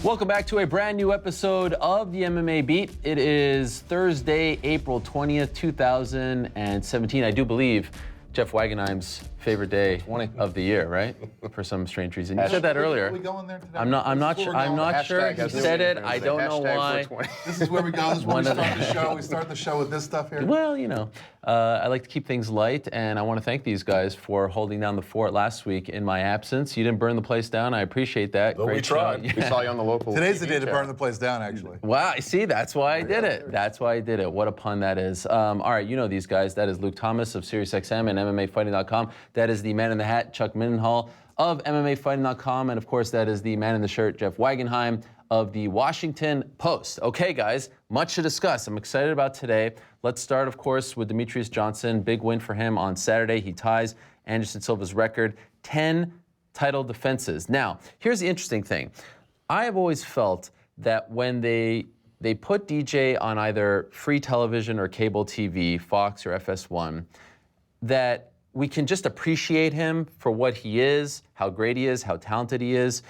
Welcome back to a brand new episode of the MMA Beat. It is Thursday, April 20th, 2017. I do believe Jeff Wagenheim's favorite day of the year, right? For some strange reason. You said that earlier. Are we going there today? I'm not sure. He said it. I don't know why. This is where we go. This is where we start the show. We start the show with this stuff here. Well, you know, I like to keep things light, and I want to thank these guys for holding down the fort last week in my absence. You didn't burn the place down. I appreciate that. Well, we tried. Yeah. We saw you on the local Today's TV the day to channel. burn the place down, actually. Wow, see, that's why I did it. That's why I did it. What a pun that is. All right, you know these guys. That is Luke Thomas of SiriusXM and MMAfighting.com. That is the man in the hat, Chuck Mindenhall of MMAfighting.com. And of course, that is the man in the shirt, Jeff Wagenheim of the Washington Post. Okay, guys, much to discuss. I'm excited about today. Let's start, of course, with Demetrious Johnson. Big win for him on Saturday. He ties Anderson Silva's record, 10 title defenses. Now, here's the interesting thing. I have always felt that when they put DJ on either free television or cable TV, Fox or FS1, that we can just appreciate him for what he is, how great he is, how talented he is.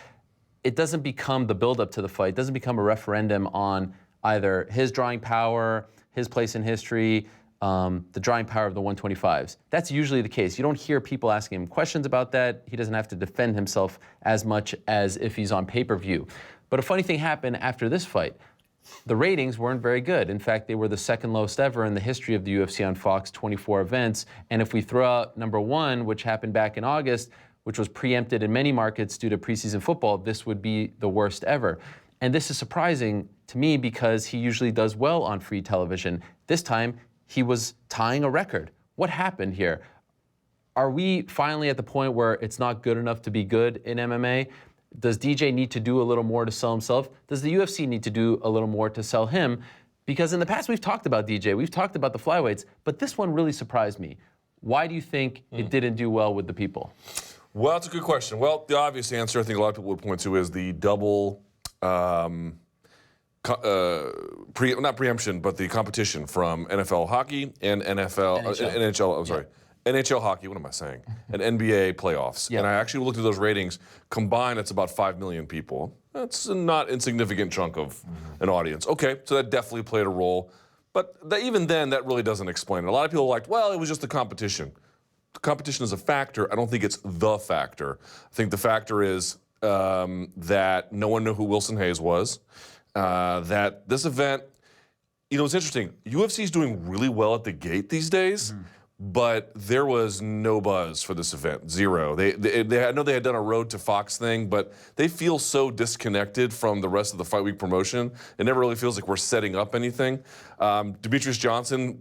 It doesn't become the build-up to the fight. It doesn't become a referendum on either his drawing power, his place in history, the drawing power of the 125s. That's usually the case. You don't hear people asking him questions about that. He doesn't have to defend himself as much as if he's on pay-per-view. But a funny thing happened after this fight. The ratings weren't very good. In fact, they were the second lowest ever in the history of the UFC on Fox, 24 events. And if we throw out number one, which happened back in August, which was preempted in many markets due to preseason football, this would be the worst ever. And this is surprising to me because he usually does well on free television. This time, he was tying a record. What happened here? Are we finally at the point where it's not good enough to be good in MMA? Does DJ need to do a little more to sell himself? Does the UFC need to do a little more to sell him? Because in the past, we've talked about DJ, we've talked about the flyweights, but this one really surprised me. Why do you think it didn't do well with the people? Well, that's a good question. Well, the obvious answer I think a lot of people would point to is the double, not preemption, but the competition from NFL hockey and NHL. I'm sorry. NHL hockey, what am I saying? And NBA playoffs. And I actually looked at those ratings. Combined, it's about 5 million people. That's a not insignificant chunk of an audience. Okay, so that definitely played a role. But even then, that really doesn't explain it. A lot of people are like, well, it was just the competition. The competition is a factor. I don't think it's the factor. I think the factor is that no one knew who Wilson Hayes was, that this event, you know, it's interesting. UFC is doing really well at the gate these days. But there was no buzz for this event, zero. I know they had done a Road to Fox thing, but they feel so disconnected from the rest of the Fight Week promotion. It never really feels like we're setting up anything. Demetrious Johnson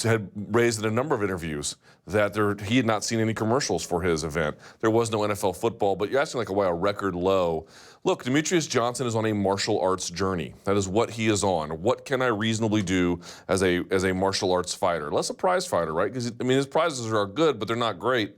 had raised in a number of interviews that he had not seen any commercials for his event. There was no NFL football, but you're asking like why a record low. Look, Demetrious Johnson is on a martial arts journey. That is what he is on. What can I reasonably do as a martial arts fighter? Less a prize fighter, right? Because I mean, his prizes are good, but they're not great.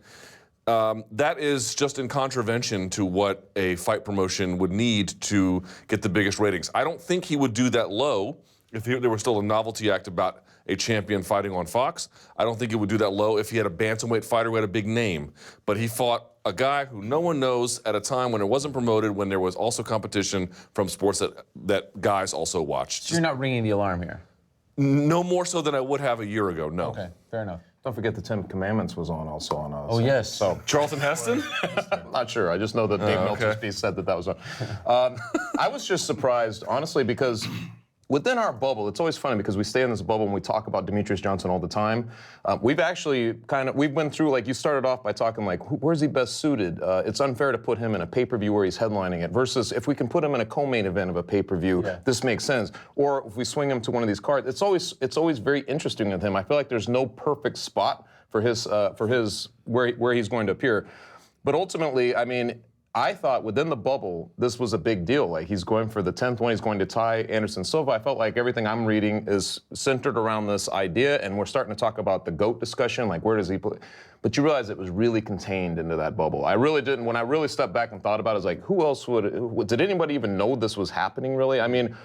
That is just in contravention to what a fight promotion would need to get the biggest ratings. I don't think he would do that low if there was still a novelty act about a champion fighting on Fox. I don't think it would do that low if he had a bantamweight fighter who had a big name. But he fought a guy who no one knows at a time when it wasn't promoted, when there was also competition from sports that guys also watched. So you're not ringing the alarm here? No more so than I would have a year ago, no. Okay, fair enough. Don't forget the 10 Commandments was on also on us. Oh, yes. So Charlton Heston? I'm not sure. I just know that Dave Meltzer's piece said that was on. I was just surprised, honestly, because within our bubble, it's always funny because we stay in this bubble and we talk about Demetrious Johnson all the time. We've actually we've been through, like you started off by talking like, where's he best suited? It's unfair to put him in a pay-per-view where he's headlining it versus if we can put him in a co-main event of a pay-per-view, this makes sense. Or if we swing him to one of these cards, it's always very interesting with him. I feel like there's no perfect spot for his where he's going to appear. But ultimately, I mean, I thought within the bubble, this was a big deal. Like he's going for the 10th one, he's going to tie Anderson Silva. I felt like everything I'm reading is centered around this idea, and we're starting to talk about the GOAT discussion, like where does he play? But you realize it was really contained into that bubble. I really didn't, when I really stepped back and thought about it, I was like, who else did anybody even know this was happening really? I mean,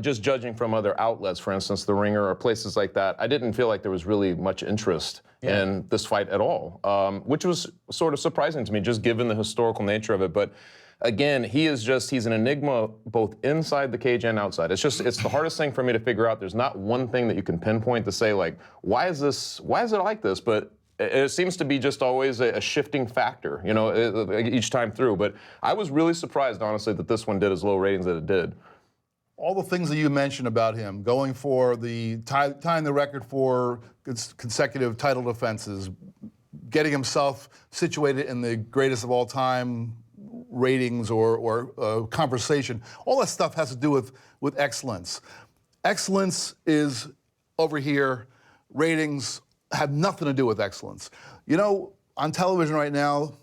just judging from other outlets, for instance, The Ringer or places like that, I didn't feel like there was really much interest in this fight at all, which was sort of surprising to me, just given the historical nature of it. But again, he's an enigma both inside the cage and outside. It's the hardest thing for me to figure out. There's not one thing that you can pinpoint to say, like, why is it like this? But it seems to be just always a shifting factor, you know, each time through. But I was really surprised, honestly, that this one did as low ratings as it did. All the things that you mentioned about him, going for tying the record for consecutive title defenses, getting himself situated in the greatest of all time ratings or conversation, all that stuff has to do with excellence. Excellence is over here. Ratings have nothing to do with excellence. You know, on television right now,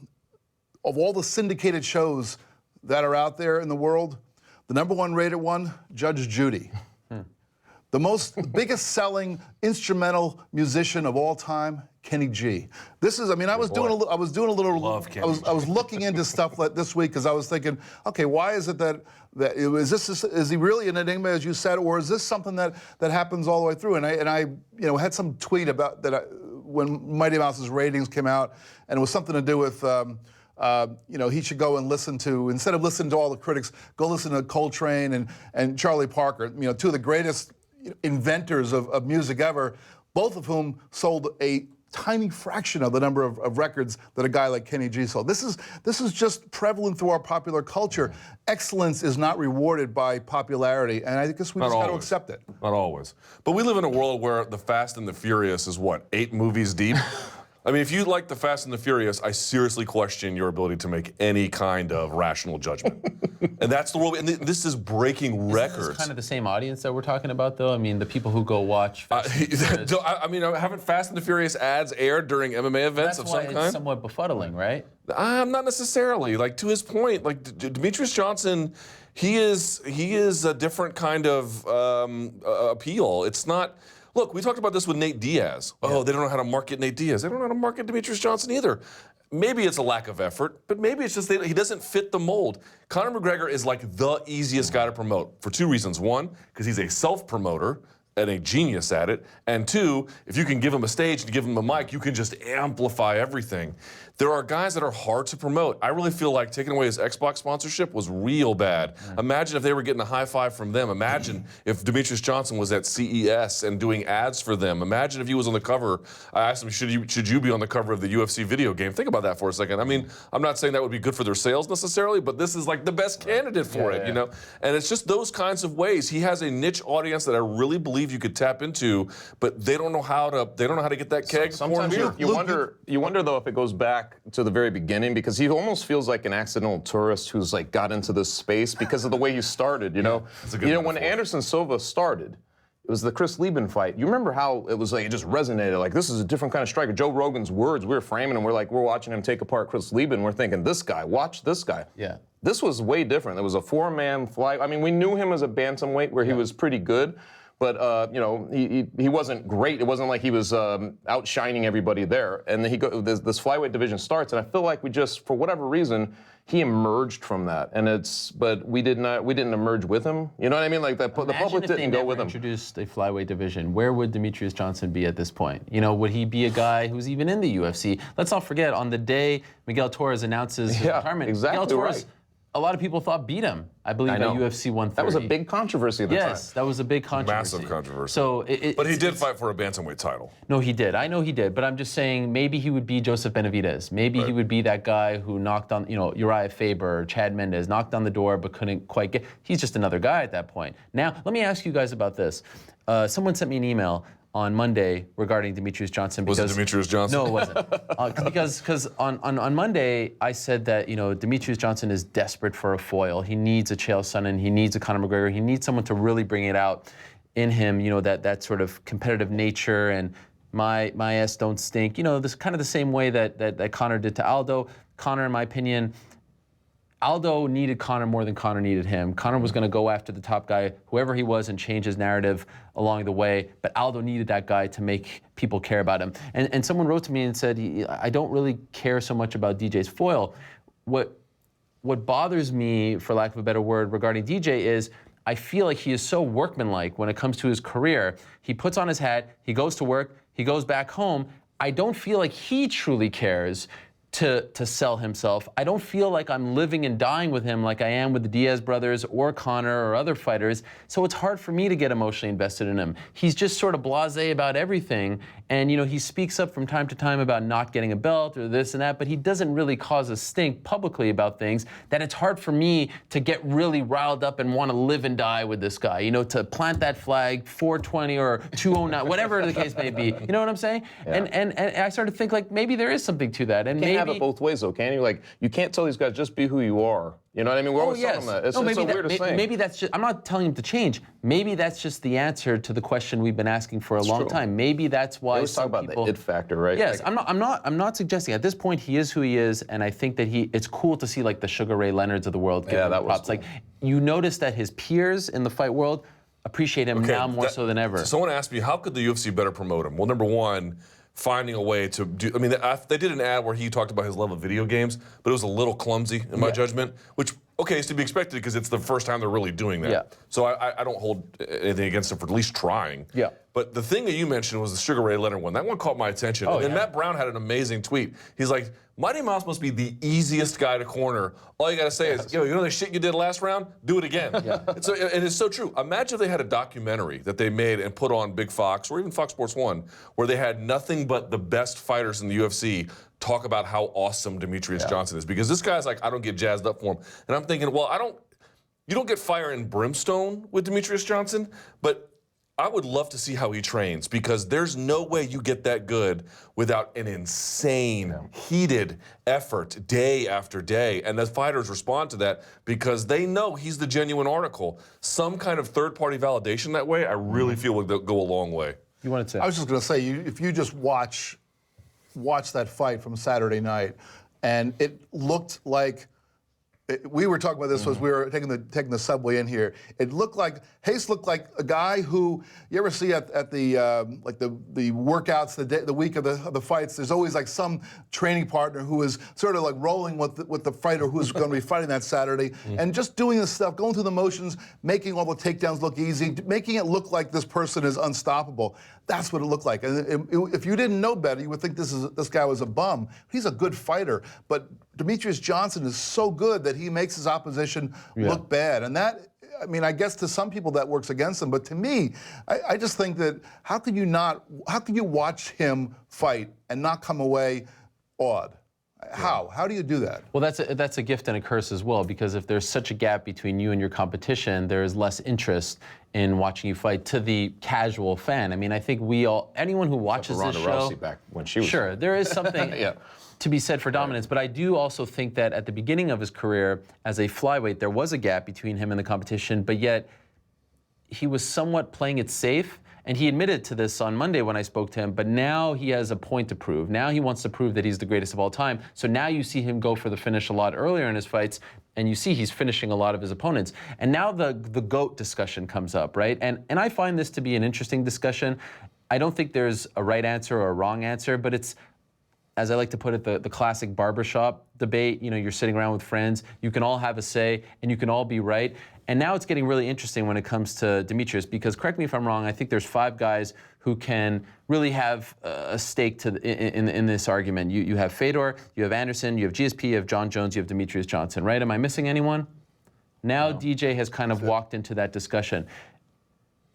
of all the syndicated shows that are out there in the world, the #1 rated one, Judge Judy. The biggest selling instrumental musician of all time, Kenny G. This is, I mean, I was doing a little. Love Kenny I was looking into stuff like this week because I was thinking, okay, why is it that is he really an enigma, as you said, or is this something that happens all the way through? And I you know, had some tweet about that when Mighty Mouse's ratings came out, and it was something to do with. You know, he should go and listen to, instead of listening to all the critics, go listen to Coltrane and Charlie Parker, you know, two of the greatest inventors of music ever, both of whom sold a tiny fraction of the number of records that a guy like Kenny G sold. This is just prevalent through our popular culture. Excellence is not rewarded by popularity, and I guess we just got to accept it. Not always. But we live in a world where The Fast and the Furious is what, 8 movies deep? I mean, if you like The Fast and the Furious, I seriously question your ability to make any kind of rational judgment. And that's the world. And this is breaking records. This kind of the same audience that we're talking about, though. I mean, the people who go watch. I mean, haven't Fast and the Furious ads aired during MMA events of some kind? That's why it's somewhat befuddling, right? Not necessarily. Like, to his point, like Demetrious Johnson, he is a different kind of appeal. It's not. Look, we talked about this with Nate Diaz. Oh, they don't know how to market Nate Diaz. They don't know how to market Demetrious Johnson either. Maybe it's a lack of effort, but maybe it's just he doesn't fit the mold. Conor McGregor is like the easiest guy to promote for 2 reasons. 1, because he's a self-promoter and a genius at it. And 2, if you can give him a stage and give him a mic, you can just amplify everything. There are guys that are hard to promote. I really feel like taking away his Xbox sponsorship was real bad. Imagine if they were getting a high five from them. Imagine if Demetrious Johnson was at CES and doing ads for them. Imagine if he was on the cover. I asked him, should you be on the cover of the UFC video game? Think about that for a second. I mean, I'm not saying that would be good for their sales necessarily, but this is like the best candidate for it, you know? And it's just those kinds of ways. He has a niche audience that I really believe you could tap into, but they don't know how to get that keg. Sometimes you wonder though if it goes back to the very beginning, because he almost feels like an accidental tourist who's like got into this space because of the way he started, you know? When Anderson Silva started, it was the Chris Lieben fight. You remember how it was like, it just resonated, like this is a different kind of striker. Joe Rogan's words, we were framing him, we're watching him take apart Chris Lieben, we're thinking, this guy, watch this guy. Yeah. This was way different. It was a 4-man fly. I mean, we knew him as a bantamweight where he was pretty good, but you know, he wasn't great. It wasn't like he was outshining everybody there. And then this flyweight division starts, and I feel like we just, for whatever reason, he emerged from that. And but we didn't emerge with him. You know what I mean? Like the public didn't go with him. Introduced a flyweight division. Where would Demetrious Johnson be at this point? You know, would he be a guy who's even in the UFC? Let's not forget, on the day Miguel Torres announces his retirement, exactly Miguel Torres, right. A lot of people thought beat him. I believe at UFC 130. That was a big controversy at the time. Yes, that was a big controversy. Massive controversy. So but he did fight for a bantamweight title. No, he did. I know he did. But I'm just saying, maybe he would be Joseph Benavidez. Maybe he would be that guy who knocked on, you know, Uriah Faber, or Chad Mendes, knocked on the door but couldn't quite get. He's just another guy at that point. Now, let me ask you guys about this. Someone sent me an email on Monday regarding Demetrious Johnson. Was it Demetrious Johnson? No, it wasn't. Because on Monday, I said that, you know, Demetrious Johnson is desperate for a foil. He needs a Chael Sonnen. He needs a Conor McGregor. He needs someone to really bring it out in him, you know, that sort of competitive nature and my ass don't stink. You know, this kind of the same way that Conor did to Aldo. Conor, in my opinion, Aldo needed Conor more than Conor needed him. Conor was going to go after the top guy, whoever he was, and change his narrative along the way. But Aldo needed that guy to make people care about him. And someone wrote to me and said, I don't really care so much about DJ's foil. What bothers me, for lack of a better word, regarding DJ is I feel like he is so workmanlike when it comes to his career. He puts on his hat, he goes to work, he goes back home. I don't feel like he truly cares to sell himself. I don't feel like I'm living and dying with him like I am with the Diaz brothers or Conor or other fighters. So it's hard for me to get emotionally invested in him. He's just sort of blasé about everything. And, you know, he speaks up from time to time about not getting a belt or this and that, but he doesn't really cause a stink publicly about things that it's hard for me to get really riled up and want to live and die with this guy, you know, to plant that flag, 420 or 209, whatever the case may be. You know what I'm saying? Yeah. And I started to think, like, maybe there is something to that. And Can't have it both ways, though, can you? Like, you can't tell these guys just be who you are. You know what I mean? We're always telling them that. It's so weird to say. Maybe that's just, I'm not telling him to change. Maybe that's just the answer to the question we've been asking for a long time. Maybe that's why always talk about the it factor, right? Yes, like, I'm not suggesting. At this point, he is who he is, and I think that it's cool to see, like, the Sugar Ray Leonards of the world give him props. Cool. Like, you notice that his peers in the fight world appreciate him now more so than ever. Someone asked me, how could the UFC better promote him? Well, number one, finding a way to do, I mean, they did an ad where he talked about his love of video games, but it was a little clumsy in my judgment, which, okay, is to be expected because it's the first time they're really doing that. Yeah. So I don't hold anything against him for at least trying. Yeah. But the thing that you mentioned was the Sugar Ray Leonard one. That one caught my attention. And then Matt Brown had an amazing tweet. He's like, Mighty Mouse must be the easiest guy to corner. All you got to say is, you know the shit you did last round? Do it again. And it's so true. Imagine if they had a documentary that they made and put on Big Fox or even Fox Sports 1 where they had nothing but the best fighters in the UFC talk about how awesome Demetrious Johnson is. Because this guy's like, I don't get jazzed up for him. And I'm thinking, well, you don't get fire and brimstone with Demetrious Johnson, but I would love to see how he trains because there's no way you get that good without an insane, heated effort day after day. And the fighters respond to that because they know he's the genuine article. Some kind of third-party validation that way, I really feel would go a long way. You wanted to? I was just going to say, if you just watch that fight from Saturday night, and it looked like. We were talking about this as we were taking the subway in here. It looked like Hayes looked like a guy who you ever see at the like the workouts the week of the fights. There's always like some training partner who is sort of like rolling with the fighter who's going to be fighting that Saturday and just doing this stuff, going through the motions, making all the takedowns look easy, making it look like this person is unstoppable. That's what it looked like. And if you didn't know better, you would think this guy was a bum. He's a good fighter, but Demetrious Johnson is so good that he makes his opposition look bad. And that, I mean, I guess to some people that works against him, but to me, I just think that how can you watch him fight and not come away awed? How do you do that? Well, that's a gift and a curse as well, because if there's such a gap between you and your competition, there is less interest in watching you fight to the casual fan. I mean, I think anyone who watches this show, Ronda Rousey back when she was sure, there is something to be said for dominance, but I do also think that at the beginning of his career as a flyweight, there was a gap between him and the competition, but yet he was somewhat playing it safe. And he admitted to this on Monday when I spoke to him, but now he has a point to prove. Now he wants to prove that he's the greatest of all time. So now you see him go for the finish a lot earlier in his fights, and you see he's finishing a lot of his opponents. And now the GOAT discussion comes up, right? And I find this to be an interesting discussion. I don't think there's a right answer or a wrong answer, but it's, as I like to put it, the classic barbershop debate. You know, you're sitting around with friends, you can all have a say, and you can all be right. And now it's getting really interesting when it comes to Demetrious, because correct me if I'm wrong, I think there's 5 guys who can really have a stake in this argument. You have Fedor, you have Anderson, you have GSP, you have Jon Jones, you have Demetrious Johnson, right? Am I missing anyone? Now DJ has kind of walked into that discussion.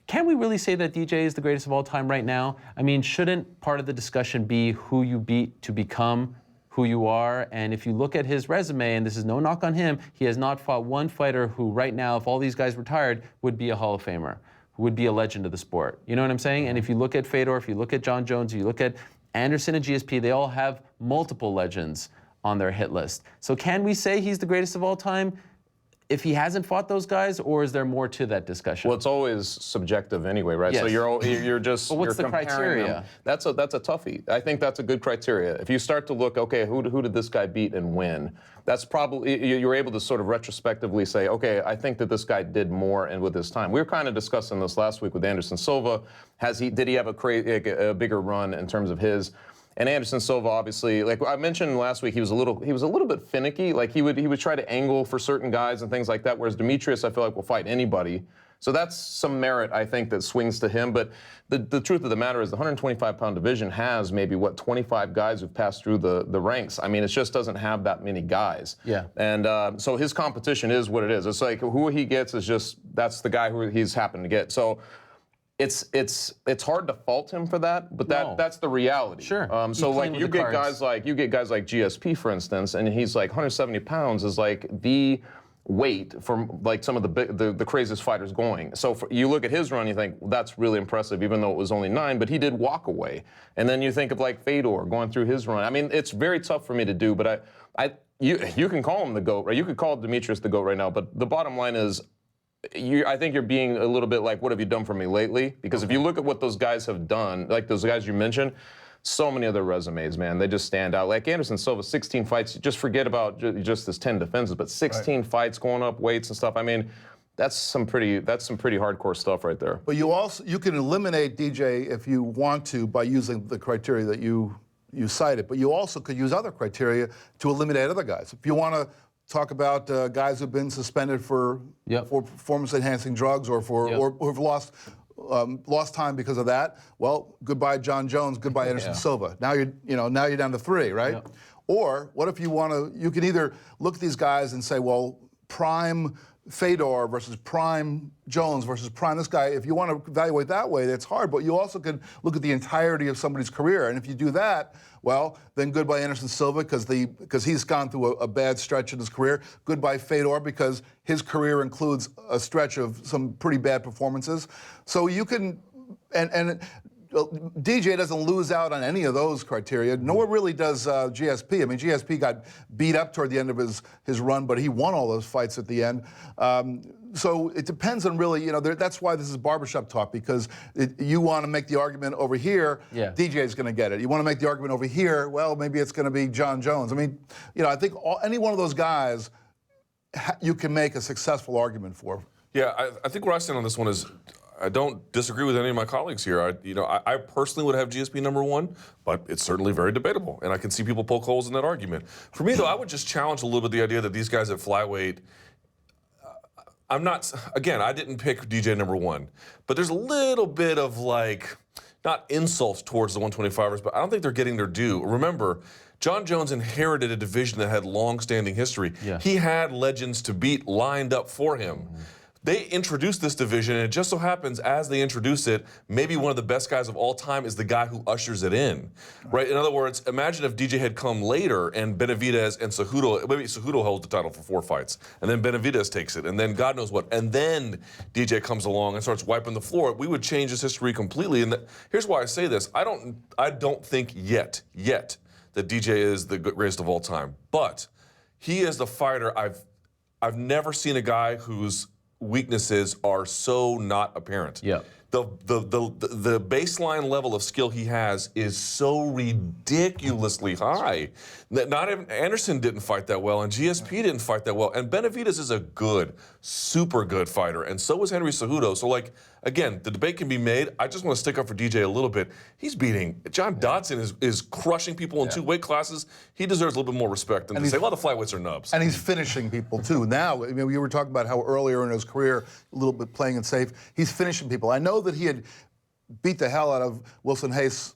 Can we really say that DJ is the greatest of all time right now? I mean, shouldn't part of the discussion be who you beat to become who you are? And if you look at his resume, and this is no knock on him, he has not fought one fighter who right now, if all these guys retired, would be a Hall of Famer, would be a legend of the sport. You know what I'm saying? And if you look at Fedor, if you look at Jon Jones, if you look at Anderson and GSP, they all have multiple legends on their hit list. So can we say he's the greatest of all time if he hasn't fought those guys, or is there more to that discussion? Well, it's always subjective anyway, right? Yes. So you're just but what's you're the criteria? Them. That's a toughie. I think that's a good criteria. If you start to look, okay, who did this guy beat and win? That's probably you're able to sort of retrospectively say, okay, I think that this guy did more and with his time. We were kind of discussing this last week with Anderson Silva. Did he have a bigger run in terms of his? And Anderson Silva, obviously, like I mentioned last week, he was a little bit finicky. Like he would try to angle for certain guys and things like that. Whereas Demetrious, I feel like, will fight anybody So that's some merit, I think, that swings to him. But the truth of the matter is the 125-pound division has maybe, 25 guys who've passed through the ranks. I mean, it just doesn't have that many guys. Yeah. And so his competition is what it is. It's like who he gets is just, that's the guy who he's happened to get. So it's hard to fault him for that, but that's the reality. Sure. So like you get guys like GSP, for instance, and he's like 170 pounds is like the weight from like some of the craziest fighters going. So you look at his run, you think, well, that's really impressive, even though it was only 9, but he did walk away. And then you think of like Fedor going through his run. I mean, it's very tough for me to do, but you can call him the GOAT, right? You could call Demetrious the GOAT right now, but the bottom line is, I think you're being a little bit like, what have you done for me lately? Because if you look at what those guys have done, like those guys you mentioned, so many of their resumes, man, they just stand out. Like Anderson Silva, 16 fights. Just forget about just his 10 defenses, but 16 fights, going up weights and stuff. I mean, that's some pretty hardcore stuff right there. But you can eliminate DJ if you want to by using the criteria that you cited. But you also could use other criteria to eliminate other guys. If you want to talk about guys who've been suspended for performance-enhancing drugs or who've lost time because of that. Well, goodbye Jon Jones, goodbye Anderson Silva. Now you're down to 3, right? Yep. Or what if you want to? You can either look at these guys and say, well, prime Fedor versus prime Jones versus prime this guy. If you want to evaluate that way, that's hard. But you also can look at the entirety of somebody's career, and if you do that, well, then goodbye Anderson Silva because he's gone through a bad stretch in his career. Goodbye Fedor because his career includes a stretch of some pretty bad performances. So you can and DJ doesn't lose out on any of those criteria, nor really does GSP. I mean, GSP got beat up toward the end of his run, but he won all those fights at the end. So it depends on really, that's why this is barbershop talk, because you want to make the argument over here, DJ's going to get it. You want to make the argument over here, well, maybe it's going to be Jon Jones. I mean, I think any one of those guys you can make a successful argument for. Yeah, I think where I stand on this one is, I don't disagree with any of my colleagues here. I personally would have GSP number 1, but it's certainly very debatable, and I can see people poke holes in that argument. For me, though, I would just challenge a little bit the idea that these guys at flyweight, I didn't pick DJ number 1, but there's a little bit of not insults towards the 125ers, but I don't think they're getting their due. Remember, Jon Jones inherited a division that had long-standing history. Yeah. He had legends to beat lined up for him. Mm-hmm. They introduced this division, and it just so happens, as they introduce it, maybe one of the best guys of all time is the guy who ushers it in, right? In other words, imagine if DJ had come later and Benavidez and Cejudo, maybe Cejudo holds the title for 4 fights, and then Benavidez takes it, and then God knows what, and then DJ comes along and starts wiping the floor. We would change his history completely, and here's why I say this. I don't think yet that DJ is the greatest of all time, but he is the fighter I've never seen a guy whose weaknesses are so not apparent. Yeah. The baseline level of skill he has is so ridiculously high that not even Anderson didn't fight that well, and GSP didn't fight that well, and Benavidez is a good, super good fighter, and so is Henry Cejudo. So again, the debate can be made. I just want to stick up for DJ a little bit. He's beating John Dodson is crushing people in 2 weight classes. He deserves a little bit more respect than to say, well, the flyweights are nubs. And he's finishing people too. Now, I mean, we were talking about how earlier in his career, a little bit playing it safe. He's finishing people. I know that he had beat the hell out of Wilson Hayes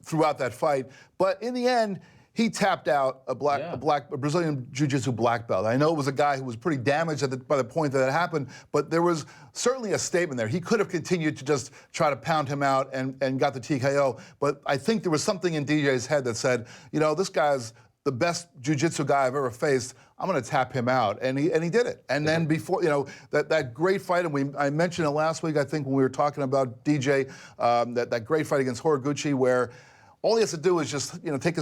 throughout that fight, but in the end, he tapped out a Brazilian Jiu-Jitsu black belt. I know it was a guy who was pretty damaged by the point that it happened, but there was certainly a statement there. He could have continued to just try to pound him out and got the TKO, but I think there was something in DJ's head that said, this guy's the best jiu-jitsu guy I've ever faced. I'm going to tap him out, and he did it. And then before, that great fight, and I mentioned it last week, I think, when we were talking about DJ, that great fight against Horiguchi, where all he has to do is just take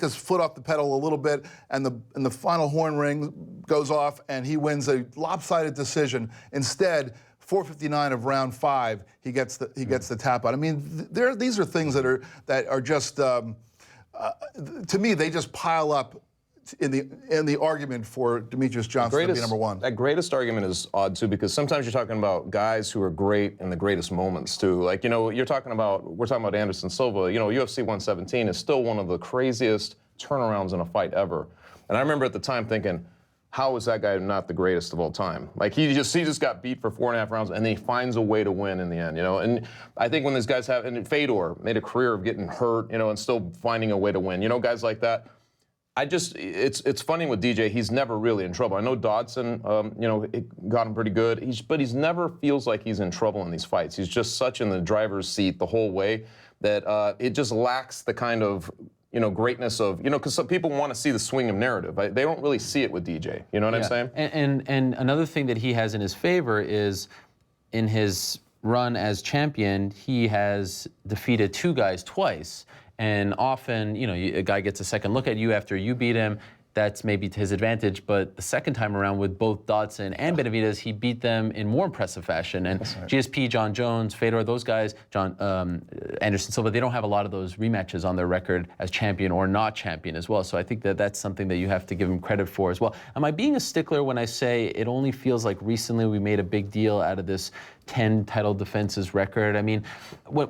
his foot off the pedal a little bit, and the final horn ring goes off, and he wins a lopsided decision. Instead, 4:59 of round 5, he gets the tap out. I mean, these are things that are just to me, they just pile up in the argument for Demetrious Johnson to be number 1. That greatest argument is odd too, because sometimes you're talking about guys who are great in the greatest moments too. We're talking about Anderson Silva. UFC 117 is still one of the craziest turnarounds in a fight ever. And I remember at the time thinking, how is that guy not the greatest of all time? Like he just got beat for 4.5 rounds, and then he finds a way to win in the end, you know. And I think when these guys have, and Fedor made a career of getting hurt, you know, and still finding a way to win, you know, guys like that. It's funny with DJ. He's never really in trouble. I know Dodson, you know, it got him pretty good. But he's never feels like he's in trouble in these fights. He's just such in the driver's seat the whole way that it just lacks the kind of, you know, greatness of, you know, because some people want to see the swing of narrative. They don't really see it with DJ. You know what I'm saying? And another thing that he has in his favor is in his run as champion, he has defeated 2 guys twice. And often, you know, a guy gets a second look at you after you beat him. That's maybe to his advantage. But the second time around with both Dodson and Benavidez, he beat them in more impressive fashion. And GSP, Jon Jones, Fedor, those guys, Anderson Silva, they don't have a lot of those rematches on their record as champion or not champion as well. So I think that that's something that you have to give him credit for as well. Am I being a stickler when I say it only feels like recently we made a big deal out of this 10 title defenses record? I mean, when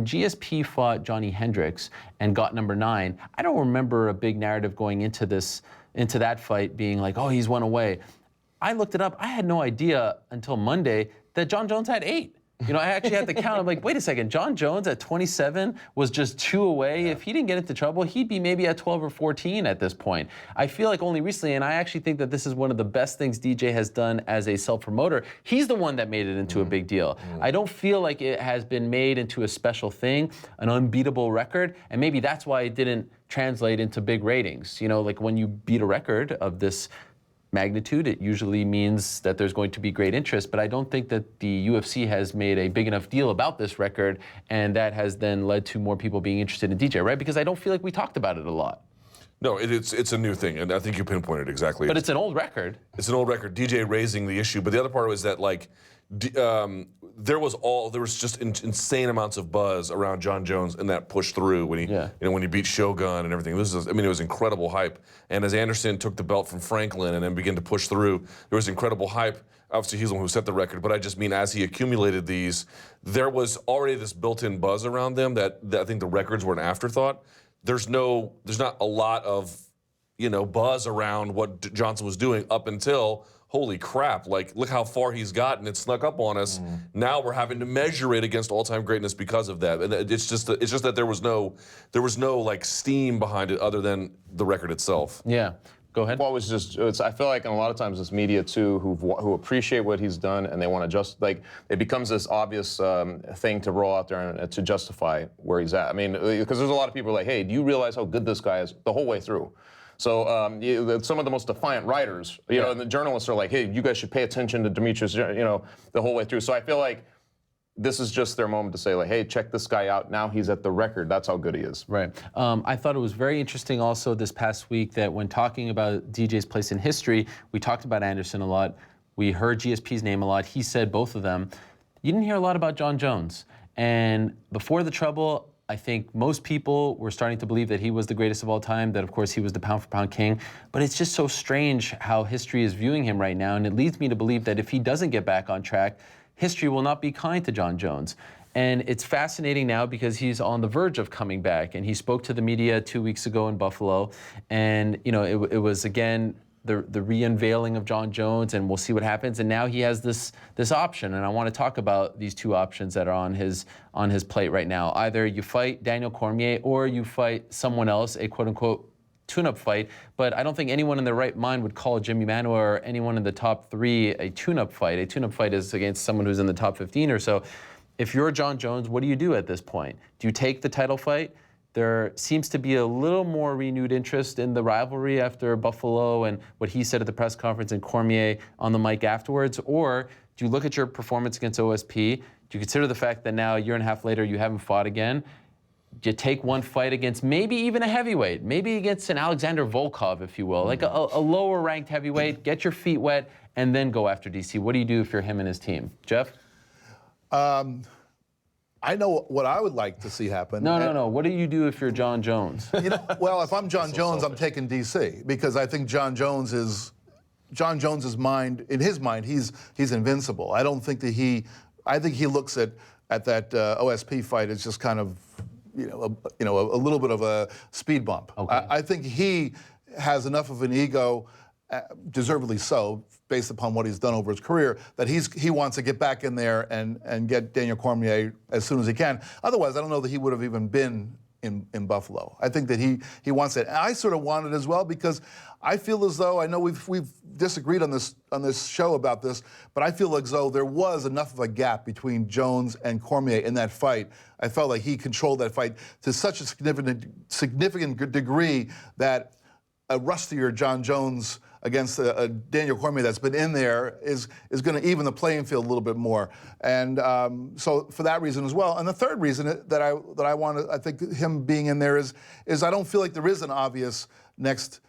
GSP fought Johnny Hendricks and got number 9, I don't remember a big narrative going into that fight being like, oh, he's 1 away. I looked it up. I had no idea until Monday that Jon Jones had 8. You know, I actually had to count. I'm like, wait a second, Jon Jones at 27 was just 2 away. Yeah. If he didn't get into trouble, he'd be maybe at 12 or 14 at this point. I feel like only recently, and I actually think that this is one of the best things DJ has done as a self-promoter. He's the one that made it into a big deal. I don't feel like it has been made into a special thing, an unbeatable record, and maybe that's why it didn't translate into big ratings. You know, like when you beat a record of this magnitude, it usually means that there's going to be great interest, but I don't think that the UFC has made a big enough deal about this record, and that has then led to more people being interested in DJ, right? Because I don't feel like we talked about it a lot. No, it's a new thing, and I think you pinpointed exactly. But it's an old record. It's an old record. DJ raising the issue, but the other part was that like there was just insane amounts of buzz around Jon Jones and that push through when he when he beat Shogun and everything. It was incredible hype. And as Anderson took the belt from Franklin and then began to push through, there was incredible hype. Obviously, he's the one who set the record, but I just mean as he accumulated these, there was already this built-in buzz around them that I think the records were an afterthought. There's not a lot of, you know, buzz around what Johnson was doing up until, holy crap, like look how far he's gotten. It snuck up on us. Now we're having to measure it against all-time greatness because of that. And it's just that there was no like steam behind it other than the record itself. Yeah. Go ahead. Well, I feel like in a lot of times it's media too who appreciate what he's done and they want to it becomes this obvious thing to roll out there and to justify where he's at. I mean, because there's a lot of people like, hey, do you realize how good this guy is the whole way through? So some of the most defiant writers, you know, and the journalists are like, hey, you guys should pay attention to Demetrious, you know, the whole way through. So I feel like this is just their moment to say, like, hey, check this guy out. Now he's at the record. That's how good he is. Right. I thought it was very interesting also this past week that when talking about DJ's place in history, we talked about Anderson a lot. We heard GSP's name a lot. He said both of them. You didn't hear a lot about Jon Jones. And before the trouble, I think most people were starting to believe that he was the greatest of all time, that of course he was the pound-for-pound king. But it's just so strange how history is viewing him right now, and it leads me to believe that if he doesn't get back on track, history will not be kind to Jon Jones. And it's fascinating now because he's on the verge of coming back, and he spoke to the media 2 weeks ago in Buffalo, and you know it was again the re-unveiling of Jon Jones, and we'll see what happens. And now he has this option, and I want to talk about these 2 options that are on his plate right now. Either you fight Daniel Cormier or you fight someone else, a quote-unquote tune-up fight, but I don't think anyone in their right mind would call Jimmy Manuwa or anyone in the top 3 a tune-up fight. A tune-up fight is against someone who's in the top 15 or so. If you're Jon Jones, what do you do at this point? Do you take the title fight? There seems to be a little more renewed interest in the rivalry after Buffalo and what he said at the press conference and Cormier on the mic afterwards. Or do you look at your performance against OSP? Do you consider the fact that now a year and a half later you haven't fought again? Do you take one fight against maybe even a heavyweight, maybe against an Alexander Volkov, if you will, like a lower ranked heavyweight, get your feet wet, and then go after DC? What do you do if you're him and his team? Jeff? I know what I would like to see happen. No. What do you do if you're Jon Jones? You know, well, if I'm Jon Jones, I'm taking DC because I think Jon Jones's mind, in his mind, he's invincible. I don't think that I think he looks at that OSP fight as just kind of, a little bit of a speed bump. Okay. I think he has enough of an ego deservedly so, based upon what he's done over his career, that he wants to get back in there and get Daniel Cormier as soon as he can. Otherwise, I don't know that he would have even been in Buffalo. I think that he wants it. And I sort of want it as well, because I feel as though, I know we've disagreed on this show about this, but I feel as though there was enough of a gap between Jones and Cormier in that fight. I felt like he controlled that fight to such a significant degree that a rustier Jon Jones against a Daniel Cormier that's been in there is going to even the playing field a little bit more, and so for that reason as well. And the third reason that I want, I think him being in there is I don't feel like there is an obvious next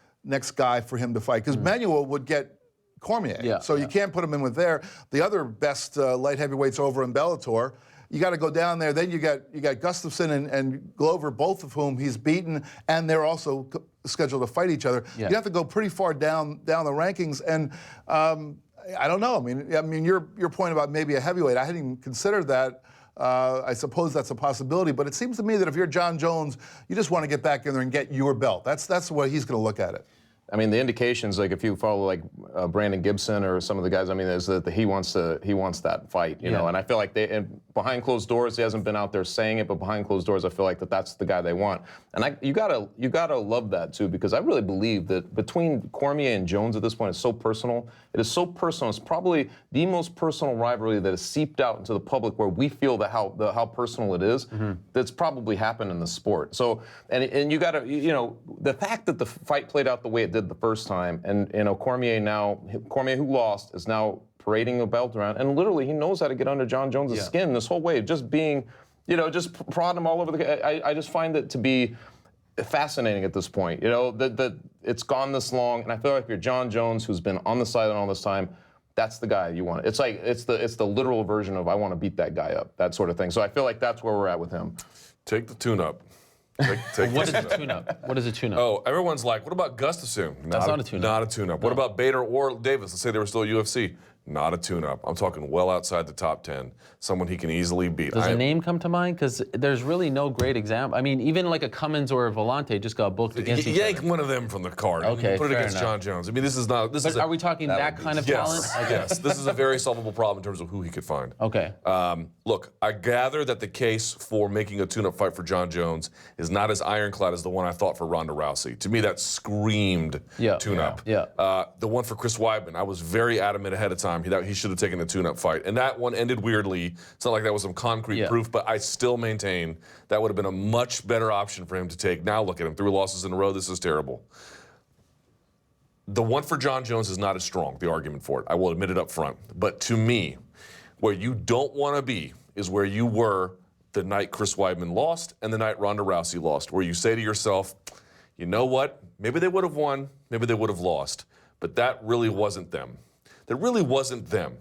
guy for him to fight, because Manuel would get Cormier, so you can't put him in with there. The other best light heavyweights over in Bellator. You got to go down there. Then you got Gustafson and Glover, both of whom he's beaten, and they're also scheduled to fight each other. You have to go pretty far down the rankings, and I don't know. I mean, your point about maybe a heavyweight, I hadn't even considered that. I suppose that's a possibility, but it seems to me that if you're Jon Jones, you just want to get back in there and get your belt. That's the way he's going to look at it. I mean, the indications, like if you follow like Brandon Gibson or some of the guys, I mean, is that he wants that fight, you know. And I feel like and behind closed doors, he hasn't been out there saying it, but behind closed doors, I feel like that's the guy they want. And you gotta love that too, because I really believe that between Cormier and Jones at this point, it's so personal. It is so personal. It's probably the most personal rivalry that has seeped out into the public, where we feel how personal it is. That's probably happened in the sport. So and you gotta, you know, the fact that the fight played out the way it did the first time, and you know, Cormier, who lost, is now parading a belt around, and literally he knows how to get under Jon Jones' skin this whole way, just being, you know, just prodding him all over I just find it to be fascinating at this point, you know, that it's gone this long, and I feel like if you're Jon Jones, who's been on the sideline all this time, that's the guy you want. It's like it's the literal version of I want to beat that guy up, that sort of thing. So I feel like that's where we're at with him. Take the tune-up. What is a tune-up? What is a tune-up? Oh, everyone's like, what about Gustafson? That's not a tune-up. Not a tune-up. No. What about Bader or Davis? Let's say they were still UFC. Not a tune-up. I'm talking well outside the top 10. Someone he can easily beat. Does a name come to mind? Because there's really no great example. I mean, even like a Cummins or a Volante just got booked against each other. Yank one of them from the card. Okay, put it against enough. Jon Jones. I mean, this is not. This but is. Are we talking that kind of talent? Okay. Yes. This is a very solvable problem in terms of who he could find. Okay. Look, I gather that the case for making a tune-up fight for Jon Jones is not as ironclad as the one I thought for Ronda Rousey. To me, that screamed tune-up. The one for Chris Weidman, I was very adamant ahead of time. He should have taken a tune-up fight, and that one ended weirdly. It's not like that was some concrete proof, but I still maintain that would have been a much better option for him to take. Now look at him, 3 losses in a row. This is terrible. The one for Jon Jones is not as strong, the argument for it. I will admit it up front. But to me, where you don't want to be is where you were the night Chris Weidman lost and the night Ronda Rousey lost, where you say to yourself, you know what? Maybe they would have won, maybe they would have lost, but that really wasn't them. That really wasn't them.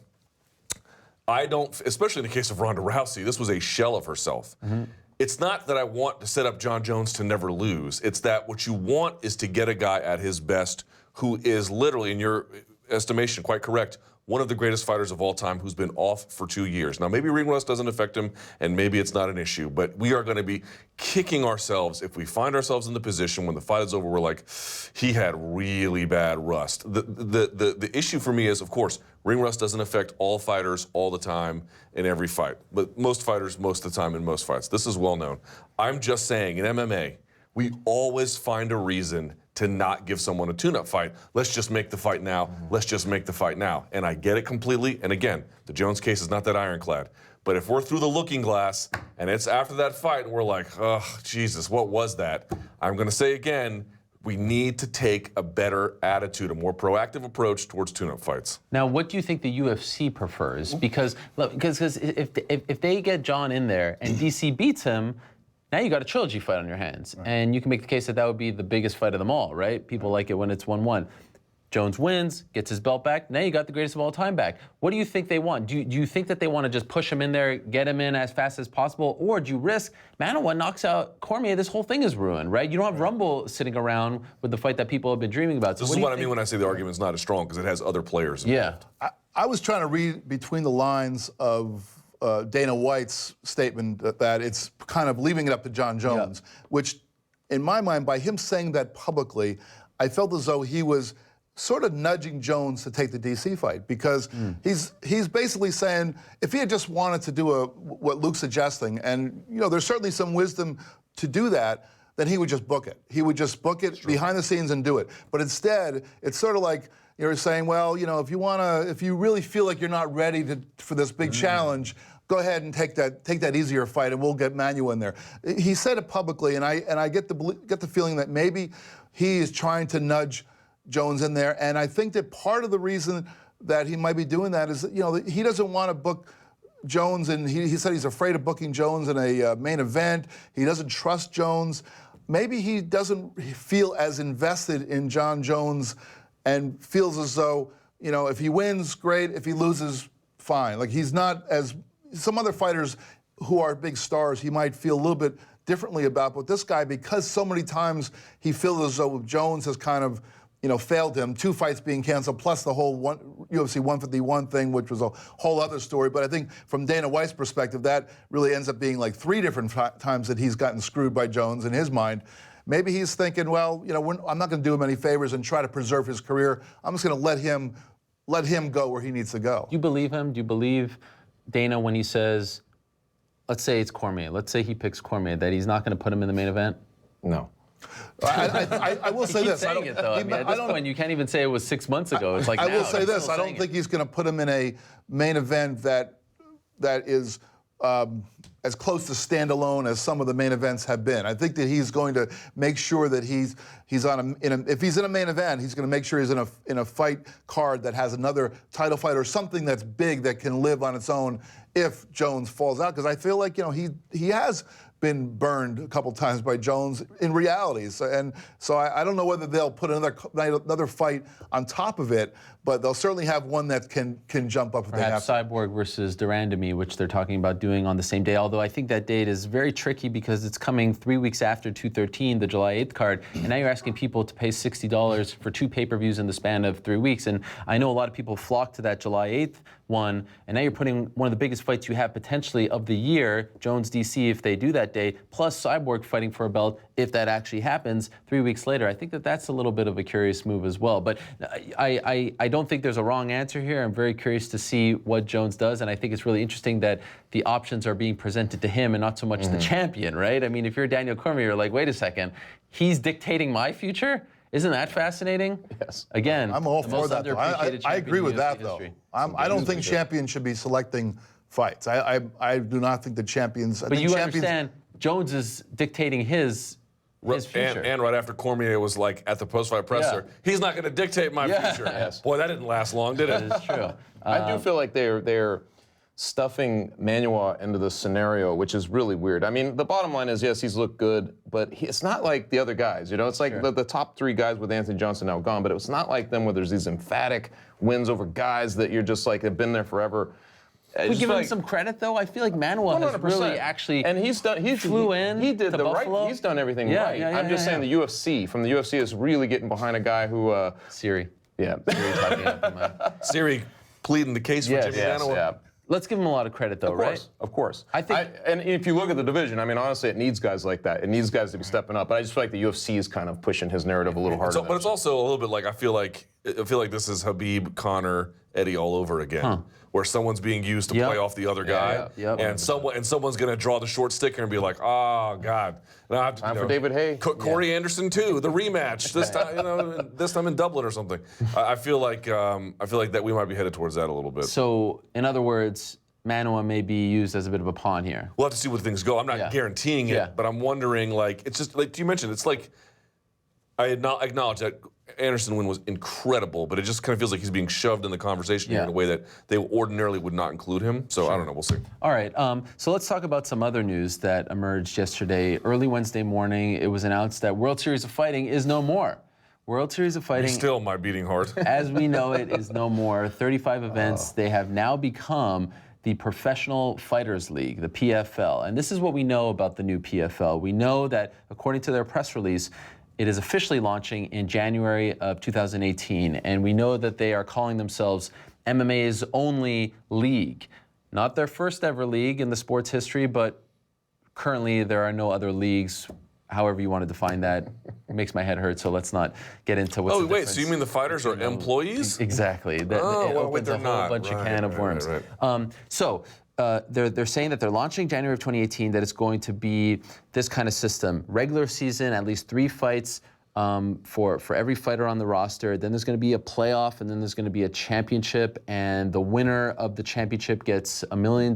I don't, especially in the case of Ronda Rousey, this was a shell of herself. It's not that I want to set up Jon Jones to never lose. It's that what you want is to get a guy at his best who is literally, in your estimation, quite correct, one of the greatest fighters of all time who's been off for 2 years. Now, maybe ring rust doesn't affect him, and maybe it's not an issue, but we are going to be kicking ourselves if we find ourselves in the position when the fight is over, we're like, he had really bad rust. The issue for me is, of course, ring rust doesn't affect all fighters all the time in every fight, but most fighters most of the time in most fights. This is well known. I'm just saying, in MMA, we always find a reason to not give someone a tune-up fight. Let's just make the fight now. Let's just make the fight now. And I get it completely. And again, the Jones case is not that ironclad. But if we're through the looking glass and it's after that fight and we're like, oh, Jesus, what was that? I'm going to say again, we need to take a better attitude, a more proactive approach towards tune-up fights. Now, what do you think the UFC prefers? Because if they get Jon in there and DC beats him, now you got a trilogy fight on your hands. Right. And you can make the case that would be the biggest fight of them all, right? People like it when it's 1-1. Jones wins, gets his belt back. Now you got the greatest of all time back. What do you think they want? Do you think that they want to just push him in there, get him in as fast as possible? Or do you risk, Manawa knocks out Cormier, this whole thing is ruined, right? You don't have Rumble sitting around with the fight that people have been dreaming about. So this is what I mean when I say the argument's not as strong, because it has other players involved. Yeah. I was trying to read between the lines of Dana White's statement that it's kind of leaving it up to Jon Jones, which, in my mind, by him saying that publicly, I felt as though he was sort of nudging Jones to take the DC fight because he's basically saying if he had just wanted to do what Luke's suggesting, and there's certainly some wisdom to do that, then he would just book it. He would just book it behind the scenes and do it. But instead, it's sort of like you're saying, well, if you really feel like you're not ready for this big challenge, go ahead and take that easier fight, and we'll get Manuel in there. He said it publicly, and I get the feeling that maybe he is trying to nudge Jones in there, and I think that part of the reason that he might be doing that is that, he doesn't want to book Jones, and he said he's afraid of booking Jones in a main event. He doesn't trust Jones. Maybe he doesn't feel as invested in Jon Jones and feels as though, if he wins, great. If he loses, fine. Like, he's not as some other fighters who are big stars, he might feel a little bit differently about. But this guy, because so many times he feels as though Jones has kind of failed him, 2 fights being canceled, plus the whole UFC 151 thing, which was a whole other story. But I think from Dana White's perspective, that really ends up being like 3 different times that he's gotten screwed by Jones in his mind. Maybe he's thinking, well, I'm not going to do him any favors and try to preserve his career. I'm just going to let him go where he needs to go. Do you believe him? Do you believe Dana when he says, let's say it's Cormier, let's say he picks Cormier, that he's not going to put him in the main event? No. I will say this. Saying it, though. At this point, you can't even say it was 6 months ago. It's like I now, will say this. I don't think he's going to put him in a main event that is as close to standalone as some of the main events have been. I think that he's going to make sure that he's if he's in a main event, he's going to make sure he's in a fight card that has another title fight or something that's big that can live on its own if Jones falls out. Because I feel like he has been burned a couple times by Jones in reality. And so I don't know whether they'll put another fight on top of it, but they'll certainly have one that can jump up if they have to. Cyborg versus Durandamy, which they're talking about doing on the same day, although I think that date is very tricky because it's coming 3 weeks after 213, the July 8th card, and now you're asking people to pay $60 for 2 pay-per-views in the span of 3 weeks. And I know a lot of people flock to that July 8th one, and now you're putting one of the biggest fights you have potentially of the year, Jones DC, if they do that day, plus Cyborg fighting for a belt if that actually happens 3 weeks later. I think that's a little bit of a curious move as well. But I don't think there's a wrong answer here. I'm very curious to see what Jones does, and I think it's really interesting that the options are being presented to him and not so much the champion, right? I mean, if you're Daniel Cormier, you're like, wait a second, he's dictating my future? Isn't that fascinating? Yes. Again, I'm all for that, though. I agree with that, though. I don't think champions should be selecting fights. I do not think the champions... But you understand, Jones is dictating his future. And right after Cormier was like at the post-fight presser, he's not going to dictate my future. Yes. Boy, that didn't last long, did it? That is true. I do feel like they're stuffing Manuel into the scenario, which is really weird. I mean, the bottom line is, yes, he's looked good, but it's not like the other guys, It's like the top 3 guys with Anthony Johnson now gone, but it's not like them where there's these emphatic wins over guys that you're just like, have been there forever. We give him some credit, though. I feel like Manuel has really actually and he flew in. He did the Buffalo. right. He's done everything right. I'm just saying the UFC is really getting behind a guy who. Siri. Yeah. Siri's talking up him. Siri pleading the case for Jimmy Manuel. Yeah. Let's give him a lot of credit, though, right? Of course. I think, and if you look at the division, I mean, honestly, it needs guys like that. It needs guys to be stepping up. But I just feel like the UFC is kind of pushing his narrative a little harder. But it's also a little bit like I feel like this is Habib, Conor, Eddie all over again, where someone's being used to play off the other guy, and someone's going to draw the short sticker and be like, oh God, time for David Haye, Corey Anderson too, the rematch this time, this time in Dublin or something. I feel like that we might be headed towards that a little bit. So, in other words, Manuel may be used as a bit of a pawn here. We'll have to see where things go. I'm not guaranteeing it, but I'm wondering, like, it's just like you mentioned, it's like I acknowledge that Anderson win was incredible, but it just kind of feels like he's being shoved in the conversation here in a way that they ordinarily would not include him. So I don't know. We'll see. All right. So let's talk about some other news that emerged yesterday. Early Wednesday morning, it was announced that World Series of Fighting is no more. World Series of Fighting, still my beating heart, as we know it, is no more. 35 events. They have now become the Professional Fighters League, the PFL. And this is what we know about the new PFL. We know that, according to their press release, it is officially launching in January of 2018, and we know that they are calling themselves MMA's only league. Not their first ever league in the sport's history, but currently there are no other leagues, however you want to define that, makes my head hurt. So let's not get into what's the wait, difference. so you mean the fighters are employees? Exactly. That, Oh, it well, opens they're a whole not. bunch of Right, can of right, worms. right. They're saying that they're launching January of 2018, that it's going to be this kind of system. Regular season, at least 3 fights for every fighter on the roster. Then there's going to be a playoff, and then there's going to be a championship, and the winner of the championship gets $1 million.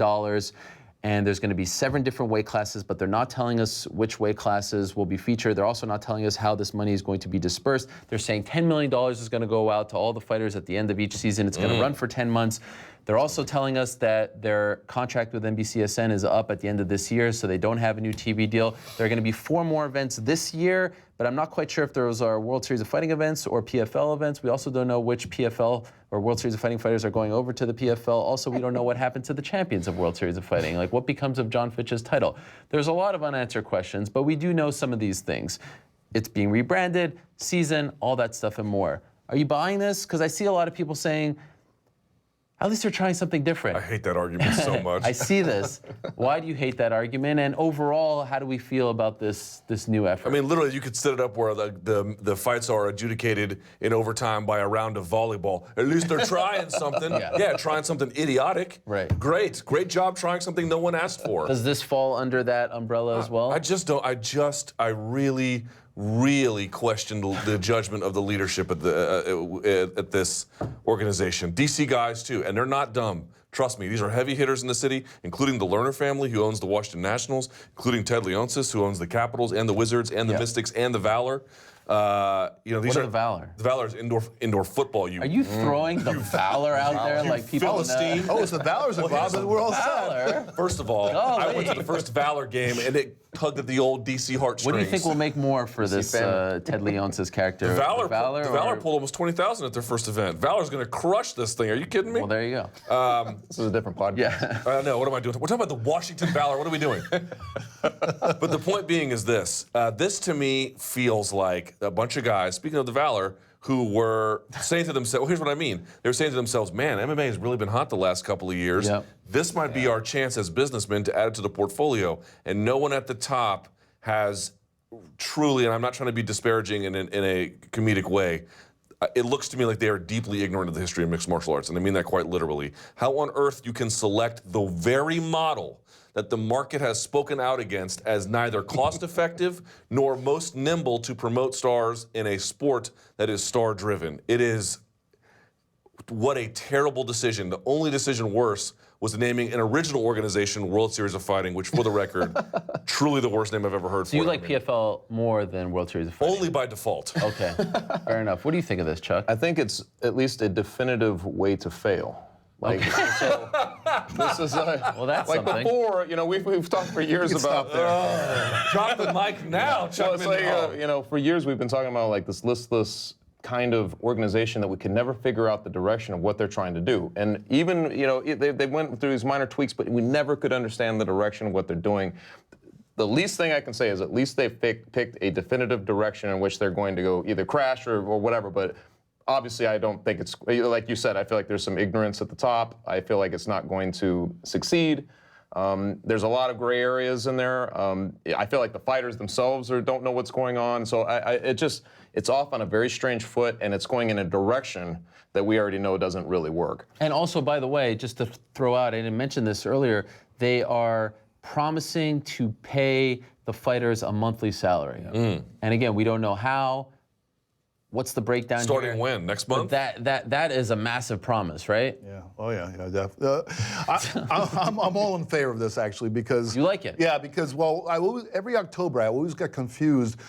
And there's going to be 7 different weight classes, but they're not telling us which weight classes will be featured. They're also not telling us how this money is going to be dispersed. They're saying $10 million is going to go out to all the fighters at the end of each season. It's going to run for 10 months. They're also telling us that their contract with NBCSN is up at the end of this year, so they don't have a new TV deal. There are going to be 4 more events this year, but I'm not quite sure if those are World Series of Fighting events or PFL events. We also don't know which PFL or World Series of Fighting fighters are going over to the PFL. Also, we don't know what happened to the champions of World Series of Fighting, like what becomes of John Fitch's title. There's a lot of unanswered questions, but we do know some of these things. It's being rebranded, season, all that stuff and more. Are you buying this? Because I see a lot of people saying, at least they're trying something different. I hate that argument so much. I see this. Why do you hate that argument? And overall, how do we feel about this new effort? I mean, literally, you could set it up where the fights are adjudicated in overtime by a round of volleyball. At least they're trying something. Yeah, trying something idiotic. Right. Great job trying something no one asked for. Does this fall under that umbrella as well? I really questioned the judgment of the leadership at this organization. DC guys too, and they're not dumb. Trust me, these are heavy hitters in the city, including the Lerner family, who owns the Washington Nationals, including Ted Leonsis, who owns the Capitals and the Wizards and the Mystics and the Valor. These what are the Valor? The Valor is indoor football. Are you throwing the Valor out there like people? Philistine. Oh, it's the Valor's involved, and we're all set. Valor? First of all, I went to the first Valor game, and it tugged at the old DC heartstrings. What do you think will make more for this Ted Leonsis character? The Valor pulled almost 20,000 at their first event. Valor's going to crush this thing. Are you kidding me? Well, there you go. This is a different podcast. Yeah. I know. What am I doing? We're talking about the Washington Valor. What are we doing? But the point being is this. This, to me, feels like a bunch of guys, speaking of the Valor, who were saying to themselves, well, here's what I mean. They were saying to themselves, man, MMA has really been hot the last couple of years. Yep. This might be our chance as businessmen to add it to the portfolio. And no one at the top has truly, and I'm not trying to be disparaging in a comedic way, it looks to me like they are deeply ignorant of the history of mixed martial arts, and I mean that quite literally. How on earth you can select the very model that the market has spoken out against as neither cost-effective nor most nimble to promote stars in a sport that is star-driven? It is, what a terrible decision. The only decision worse was naming an original organization World Series of Fighting, which, for the record, truly the worst name I've ever heard. So you like PFL more than World Series of Fighting? Only by default. Okay, fair enough. What do you think of this, Chuck? I think it's at least a definitive way to fail. Like, so this is well, that's like something. before, we've talked for years about Drop the mic now, Chuck. So it's like, for years we've been talking about like this listless kind of organization that we can never figure out the direction of what they're trying to do. And even, they went through these minor tweaks, but we never could understand the direction of what they're doing. The least thing I can say is at least they've picked a definitive direction in which they're going to go, either crash or whatever, but obviously I don't think it's, like you said, I feel like there's some ignorance at the top. I feel like it's not going to succeed. There's a lot of gray areas in there. I feel like the fighters themselves don't know what's going on. So it's off on a very strange foot, and it's going in a direction that we already know doesn't really work. And also, by the way, just to throw out, I didn't mention this earlier, they are promising to pay the fighters a monthly salary. And again, we don't know how. What's the breakdown Starting here? when? Next month? That is a massive promise, right? Yeah. Oh yeah. Definitely. I'm all in favor of this actually because you like it. Yeah, because every October I always got confused.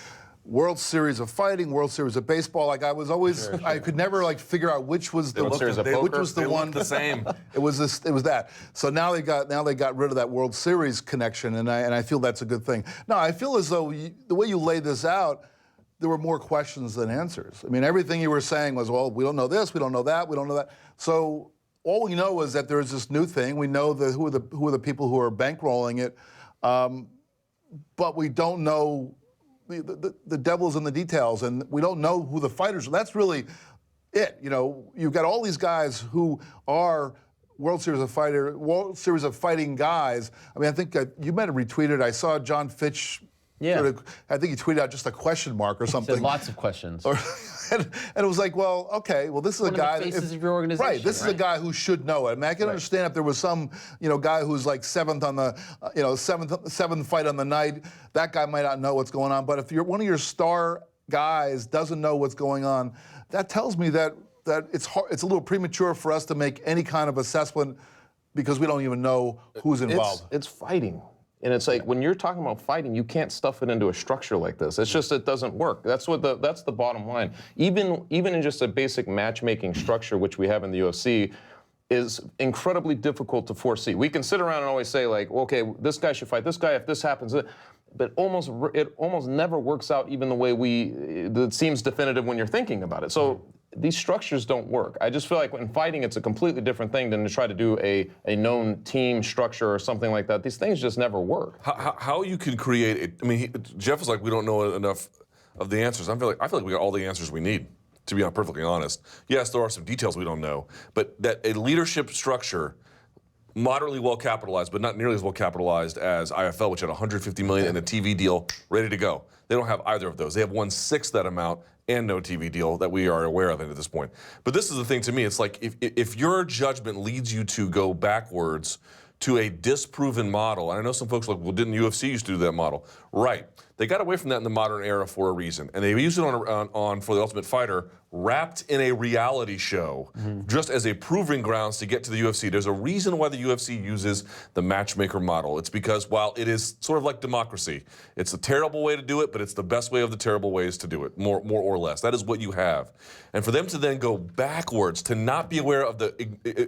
World Series of Fighting, World Series of Baseball. Like I was always, I could never figure out which was the World Series of Poker. which was the one the same. It was that. So now they got rid of that World Series connection, and I feel that's a good thing. Now I feel as though the way you laid this out, there were more questions than answers. I mean, everything you were saying was, well, we don't know this, we don't know that, we don't know that. So all we know is that there is this new thing. We know who are the people who are bankrolling it, but we don't know. The devil's in the details, and we don't know who the fighters are. That's really it. You've got all these guys who are World Series of Fighting guys. I mean, I think you might have retweeted. I saw John Fitch Yeah. Sort of, I think he tweeted out just a question mark or something. Said lots of questions. And it was like, well, okay, well, this is One a guy of the faces of your organization. right. This is a guy who should know it. I mean, I can understand if there was some, guy who's like seventh on the, seventh fight on the night. That guy might not know what's going on. But if you're one of your star guys doesn't know what's going on, that tells me that it's hard, it's a little premature for us to make any kind of assessment because we don't even know who's involved. It's fighting. And it's like when you're talking about fighting, you can't stuff it into a structure like this. It's just it doesn't work. That's the bottom line. Even in just a basic matchmaking structure, which we have in the UFC, is incredibly difficult to foresee. We can sit around and always say like, okay, this guy should fight this guy if this happens. But it almost never works out even the way it seems definitive when you're thinking about it. So these structures don't work. I just feel like when fighting, it's a completely different thing than to try to do a known team structure or something like that. These things just never work. How you can create it? I mean, Jeff is like, we don't know enough of the answers. I feel like we got all the answers we need, to be perfectly honest. Yes, there are some details we don't know, but that a leadership structure, moderately well capitalized, but not nearly as well capitalized as IFL, which had $150 million and a TV deal ready to go. They don't have either of those. They have 1/6 that amount and no TV deal that we are aware of at this point. But this is the thing to me. It's like if your judgment leads you to go backwards to a disproven model, and I know some folks are like, well, didn't UFC used to do that model? Right. They got away from that in the modern era for a reason, and they used it on For the Ultimate Fighter, wrapped in a reality show, just as a proving grounds to get to the UFC. There's a reason why the UFC uses the matchmaker model. It's because while it is sort of like democracy, it's a terrible way to do it, but it's the best way of the terrible ways to do it, more or less. That is what you have. And for them to then go backwards, to not be aware of the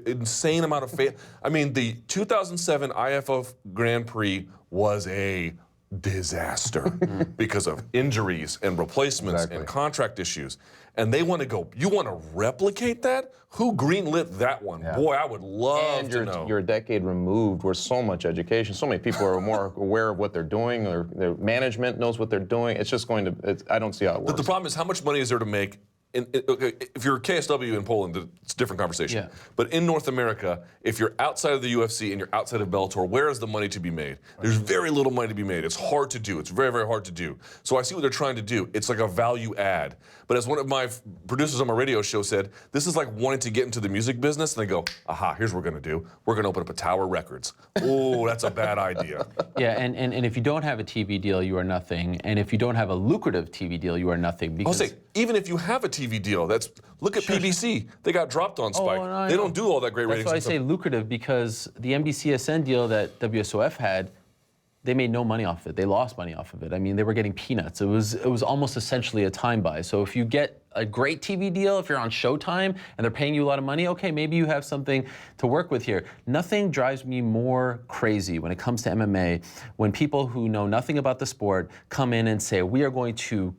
insane amount of faith. I mean, the 2007 IFF Grand Prix was a disaster because of injuries and replacements and contract issues. And they want to go, you want to replicate that? Who greenlit that one? Yeah. Boy, I would love to know. You're a decade removed where so much education, so many people are more aware of what they're doing, or their management knows what they're doing. It's just going to, I don't see how it works. The problem is, how much money is there to make? If you're KSW in Poland, it's a different conversation. Yeah. But in North America, if you're outside of the UFC and you're outside of Bellator, where is the money to be made? There's very little money to be made. It's hard to do. It's very, very hard to do. So I see what they're trying to do. It's like a value add. But as one of my producers on my radio show said, this is like wanting to get into the music business, and they go, aha, here's what we're going to do. We're going to open up a Tower Records. Oh, that's a bad idea. Yeah, and if you don't have a TV deal, you are nothing. And if you don't have a lucrative TV deal, you are nothing. Because I'll say, even if you have a TV deal, look at PBC. They got dropped on Spike. No, they don't do all that great ratings. That's why I say lucrative, because the NBCSN deal that WSOF had, they made no money off it. They lost money off of it. I mean, they were getting peanuts. It was almost essentially a time buy. So if you get a great TV deal, if you're on Showtime and they're paying you a lot of money, okay, maybe you have something to work with here. Nothing drives me more crazy when it comes to MMA when people who know nothing about the sport come in and say, we are going to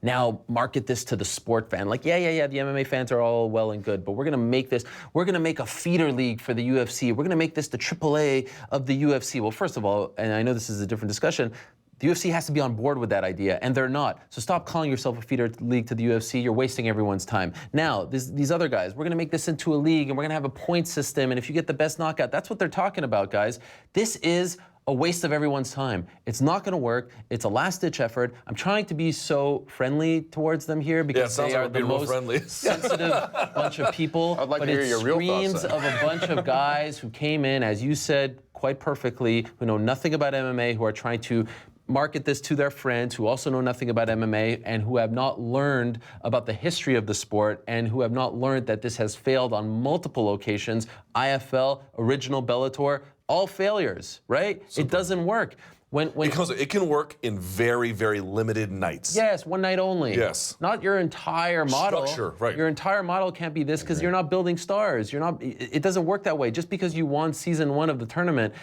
now market this to the sport fan. Like, yeah, the MMA fans are all well and good, but we're gonna make a feeder league for the UFC. We're gonna make this the AAA of the UFC. Well, first of all, and I know this is a different discussion, the UFC has to be on board with that idea, and they're not. So stop calling yourself a feeder league to the UFC. You're wasting everyone's time. Now, these other guys, we're gonna make this into a league, and we're gonna have a point system, and if you get the best knockout, that's what they're talking about, guys. This is a waste of everyone's time. It's not going to work. It's a last-ditch effort. I'm trying to be so friendly towards them here because they are the most sensitive bunch of people. I'd like to hear your real thoughts. But it screams of a bunch of guys who came in, as you said quite perfectly, who know nothing about MMA, who are trying to market this to their friends who also know nothing about MMA and who have not learned about the history of the sport and who have not learned that this has failed on multiple locations. IFL, original Bellator, all failures, right? It doesn't work. Because it can work in very, very limited nights. Yes, one night only. Yes. Not your entire model. Structure, right. Your entire model can't be this because you're not building stars. It doesn't work that way. Just because you won season 1 of the tournament,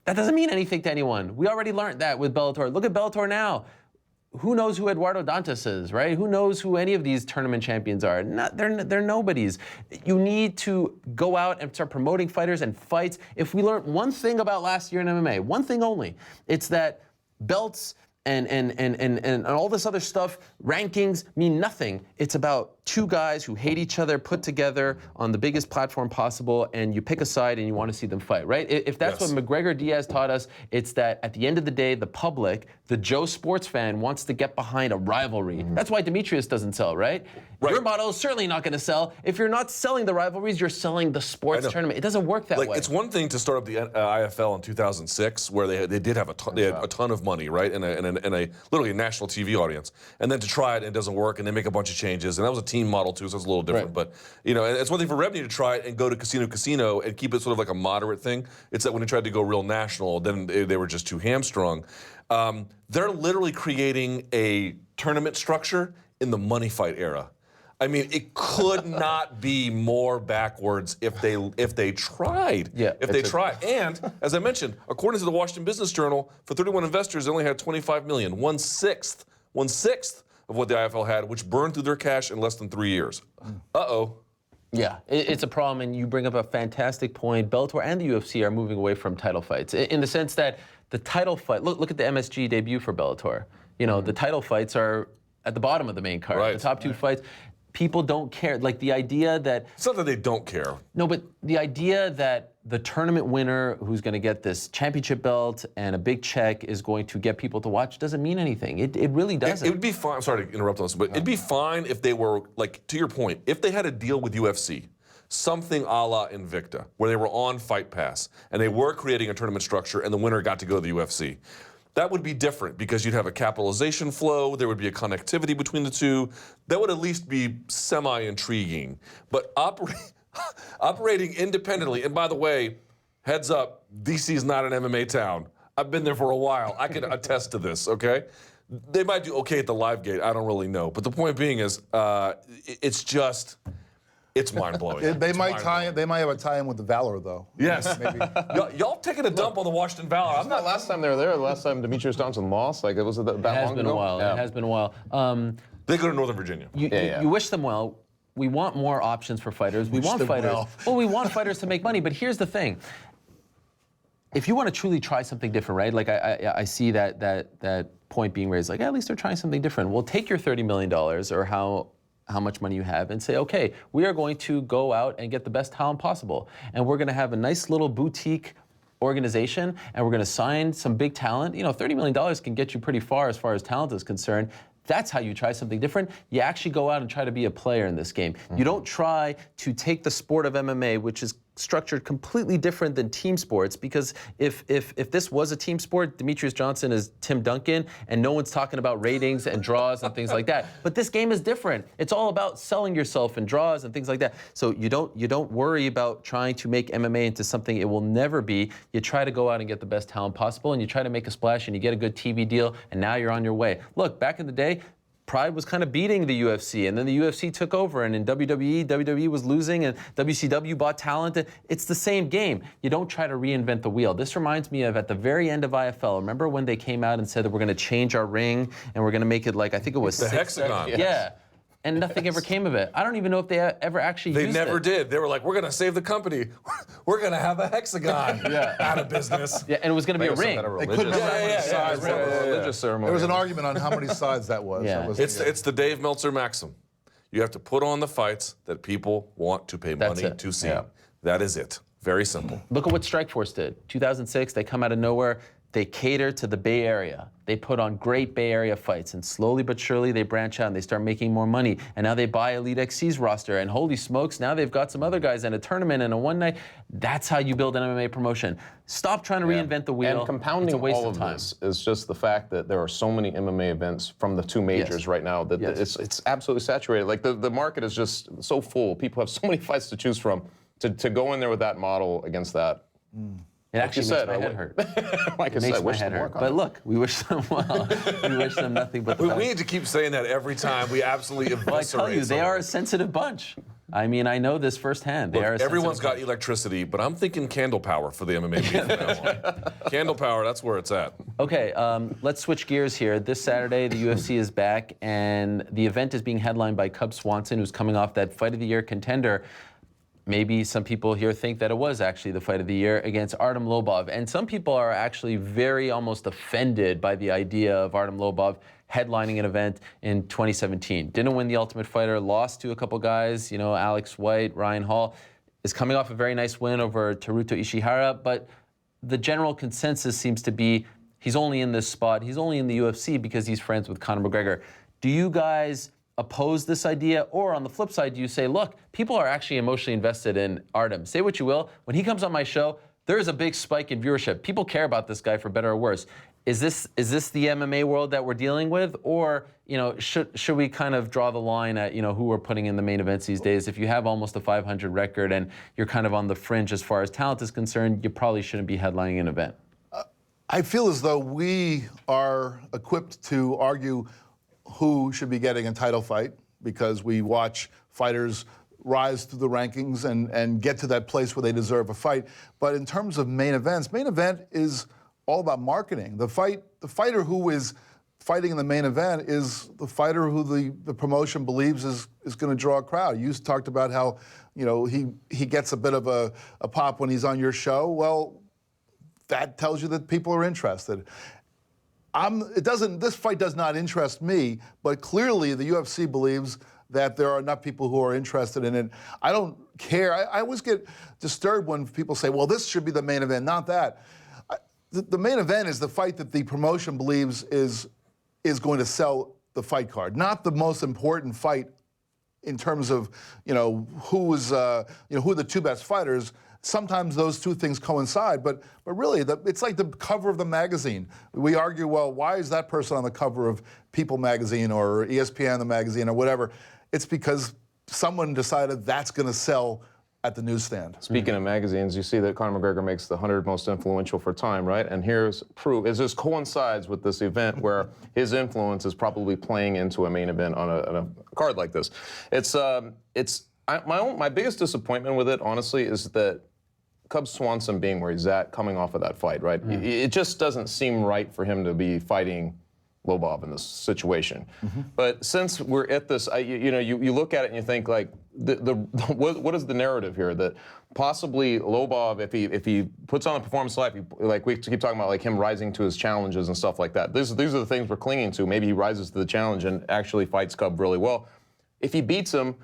that doesn't mean anything to anyone. We already learned that with Bellator. Look at Bellator now. Who knows who Eduardo Dantas is, right? Who knows who any of these tournament champions are? They're nobodies. You need to go out and start promoting fighters and fights. If we learned one thing about last year in MMA, one thing only, it's that belts and all this other stuff, rankings mean nothing. It's about two guys who hate each other put together on the biggest platform possible, and you pick a side and you want to see them fight, right? If that's what McGregor-Diaz taught us, it's that at the end of the day, the public, the Joe sports fan, wants to get behind a rivalry. That's why Demetrious doesn't sell, right? Your model is certainly not going to sell. If you're not selling the rivalries, you're selling the sports tournament. It doesn't work that way. It's one thing to start up the IFL in 2006, where they did have they had a ton of money, right, and a literally a national TV audience, and then to try it and it doesn't work, and they make a bunch of changes, and that was a team model too, so it's a little different. But and it's one thing for Revenue to try it and go to casino and keep it sort of like a moderate thing. It's that when they tried to go real national, then they were just too hamstrung. They're literally creating a tournament structure in the money fight era. I mean, it could not be more backwards if they tried. If they tried. And as I mentioned, according to the Washington Business Journal, for 31 investors, they only had 25 million, one sixth of what the IFL had, which burned through their cash in less than 3 years. Yeah, it's a problem, and you bring up a fantastic point. Bellator and the UFC are moving away from title fights in the sense that the title fight. Look at the MSG debut for Bellator. The title fights are at the bottom of the main card. The top two fights. People don't care. Like the idea that... It's not that they don't care. No, but the idea that the tournament winner who's going to get this championship belt and a big check is going to get people to watch doesn't mean anything. It really doesn't. It would be fine. I'm sorry to interrupt on this, but it'd be fine if they were, like, to your point, if they had a deal with UFC, something a la Invicta, where they were on Fight Pass, and they were creating a tournament structure, and the winner got to go to the UFC. That would be different because you'd have a capitalization flow, there would be a connectivity between the two. That would at least be semi-intriguing. But operating independently, and by the way, heads up, DC is not an MMA town. I've been there for a while. I can attest to this, okay? They might do okay at the live gate, I don't really know. But the point being is, it's mind-blowing. They might have a tie-in with the Valor, though. Yes. Maybe. Y'all taking a dump on the Washington Valor. I'm not last time they were there, the last time Demetrious Johnson lost, like it was that long ago? It has been a while. It has been a while. They go to Northern Virginia. You wish them well. We want more options for fighters. We want fighters. Well, we want fighters to make money. But here's the thing. If you want to truly try something different, right? Like I see that point being raised. Like at least they're trying something different. Well, take your $30 million or how much money you have and say, okay, we are going to go out and get the best talent possible. And we're going to have a nice little boutique organization, and we're going to sign some big talent. $30 million can get you pretty far as talent is concerned. That's how you try something different. You actually go out and try to be a player in this game. You don't try to take the sport of MMA, which is structured completely different than team sports, because if this was a team sport, Demetrious Johnson is Tim Duncan, and no one's talking about ratings and draws and things like that. But this game is different. It's all about selling yourself and draws and things like that. So you don't worry about trying to make MMA into something it will never be. You try to go out and get the best talent possible, and you try to make a splash, and you get a good TV deal, and now you're on your way. Look, back in the day, Pride was kind of beating the UFC, and then the UFC took over, and in WWE was losing, and WCW bought talent. It's the same game. You don't try to reinvent the wheel. This reminds me of at the very end of IFL. Remember when they came out and said that we're going to change our ring, and we're going to make it like, I think it was the hexagon. Yeah. And nothing ever came of it. I don't even know if they ever actually used it. They never did. They were like, we're going to save the company. We're going to have a hexagon. Out of business. Yeah, and it was going to be a ring. They couldn't remember how many sides that was. Religious ceremony. There was an argument on how many sides that was. Yeah. It's the Dave Meltzer maxim. You have to put on the fights that people want to pay money to see. That is it. Very simple. Look at what Strikeforce did. 2006, they come out of nowhere. They cater to the Bay Area. They put on great Bay Area fights, and slowly but surely they branch out and they start making more money. And now they buy Elite XC's roster, and holy smokes, now they've got some other guys in a tournament and a one night. That's how you build an MMA promotion. Stop trying to reinvent the wheel. And compounding it's a waste all of time. this is just the fact that there are so many MMA events from the two majors right now that it's absolutely saturated. Like the market is just so full. People have so many fights to choose from. To go in there with that model against that. It actually makes my head hurt. Like It makes my head hurt. But look, we wish them well. We wish them nothing but the best. We need to keep saying that every time we absolutely eviscerate Well, I tell you, they are a sensitive bunch. I mean, I know this firsthand. They are a everyone's got sensitive electricity, but I'm thinking candle power for the MMA Beat from now on. Candle power, that's where it's at. Okay, let's switch gears here. This Saturday, the UFC is back, and the event is being headlined by Cub Swanson, who's coming off that Fight of the Year contender. maybe some people here think that it was actually the fight of the year against Artem Lobov. And some people are actually very almost offended by the idea of Artem Lobov headlining an event in 2017. Didn't win the Ultimate Fighter, lost to a couple guys, you know, Alex White, Ryan Hall. Is coming off a very nice win over Teruto Ishihara, but the general consensus seems to be he's only in this spot, he's only in the UFC because he's friends with Conor McGregor. Do you guys oppose this idea? Or on the flip side, do you say, look, people are actually emotionally invested in Artem. Say what you will, when he comes on my show, there is a big spike in viewership. People care about this guy for better or worse. Is this the MMA world that we're dealing with? Or, you know, should we kind of draw the line at, you know, who we're putting in the main events these days? If you have almost a 500 record and you're kind of on the fringe as far as talent is concerned, you probably shouldn't be headlining an event. I feel as though we are equipped to argue who should be getting a title fight because we watch fighters rise through the rankings and get to that place where they deserve a fight. But in terms of main events, main event is all about marketing. The fighter who is fighting in the main event is the fighter who the promotion believes is going to draw a crowd. You talked about how, you know, he gets a bit of a pop when he's on your show. Well, that tells you that people are interested. This fight does not interest me, but clearly the UFC believes that there are enough people who are interested in it. I don't care. I always get disturbed when people say, well, this should be the main event, not that. The main event is the fight that the promotion believes is going to sell the fight card, not the most important fight in terms of, you know, who are the two best fighters. Sometimes those two things coincide, but really, it's like the cover of the magazine. We argue, well, why is that person on the cover of People magazine or ESPN the magazine or whatever? It's because someone decided that's going to sell at the newsstand. Speaking of magazines, you see that Conor McGregor makes the 100 most influential for Time, right? And here's proof. It just coincides with this event where his influence is probably playing into a main event on a card like this. My biggest disappointment with it, honestly, is that Cub Swanson being where he's at, coming off of that fight, right? It just doesn't seem right for him to be fighting Lobov in this situation. But since we're at this, you look at it and you think, like, what is the narrative here? That possibly Lobov, if he puts on a performance life, like we keep talking about, like him rising to his challenges and stuff like that. These are the things we're clinging to. Maybe he rises to the challenge and actually fights Cub really well. If he beats him,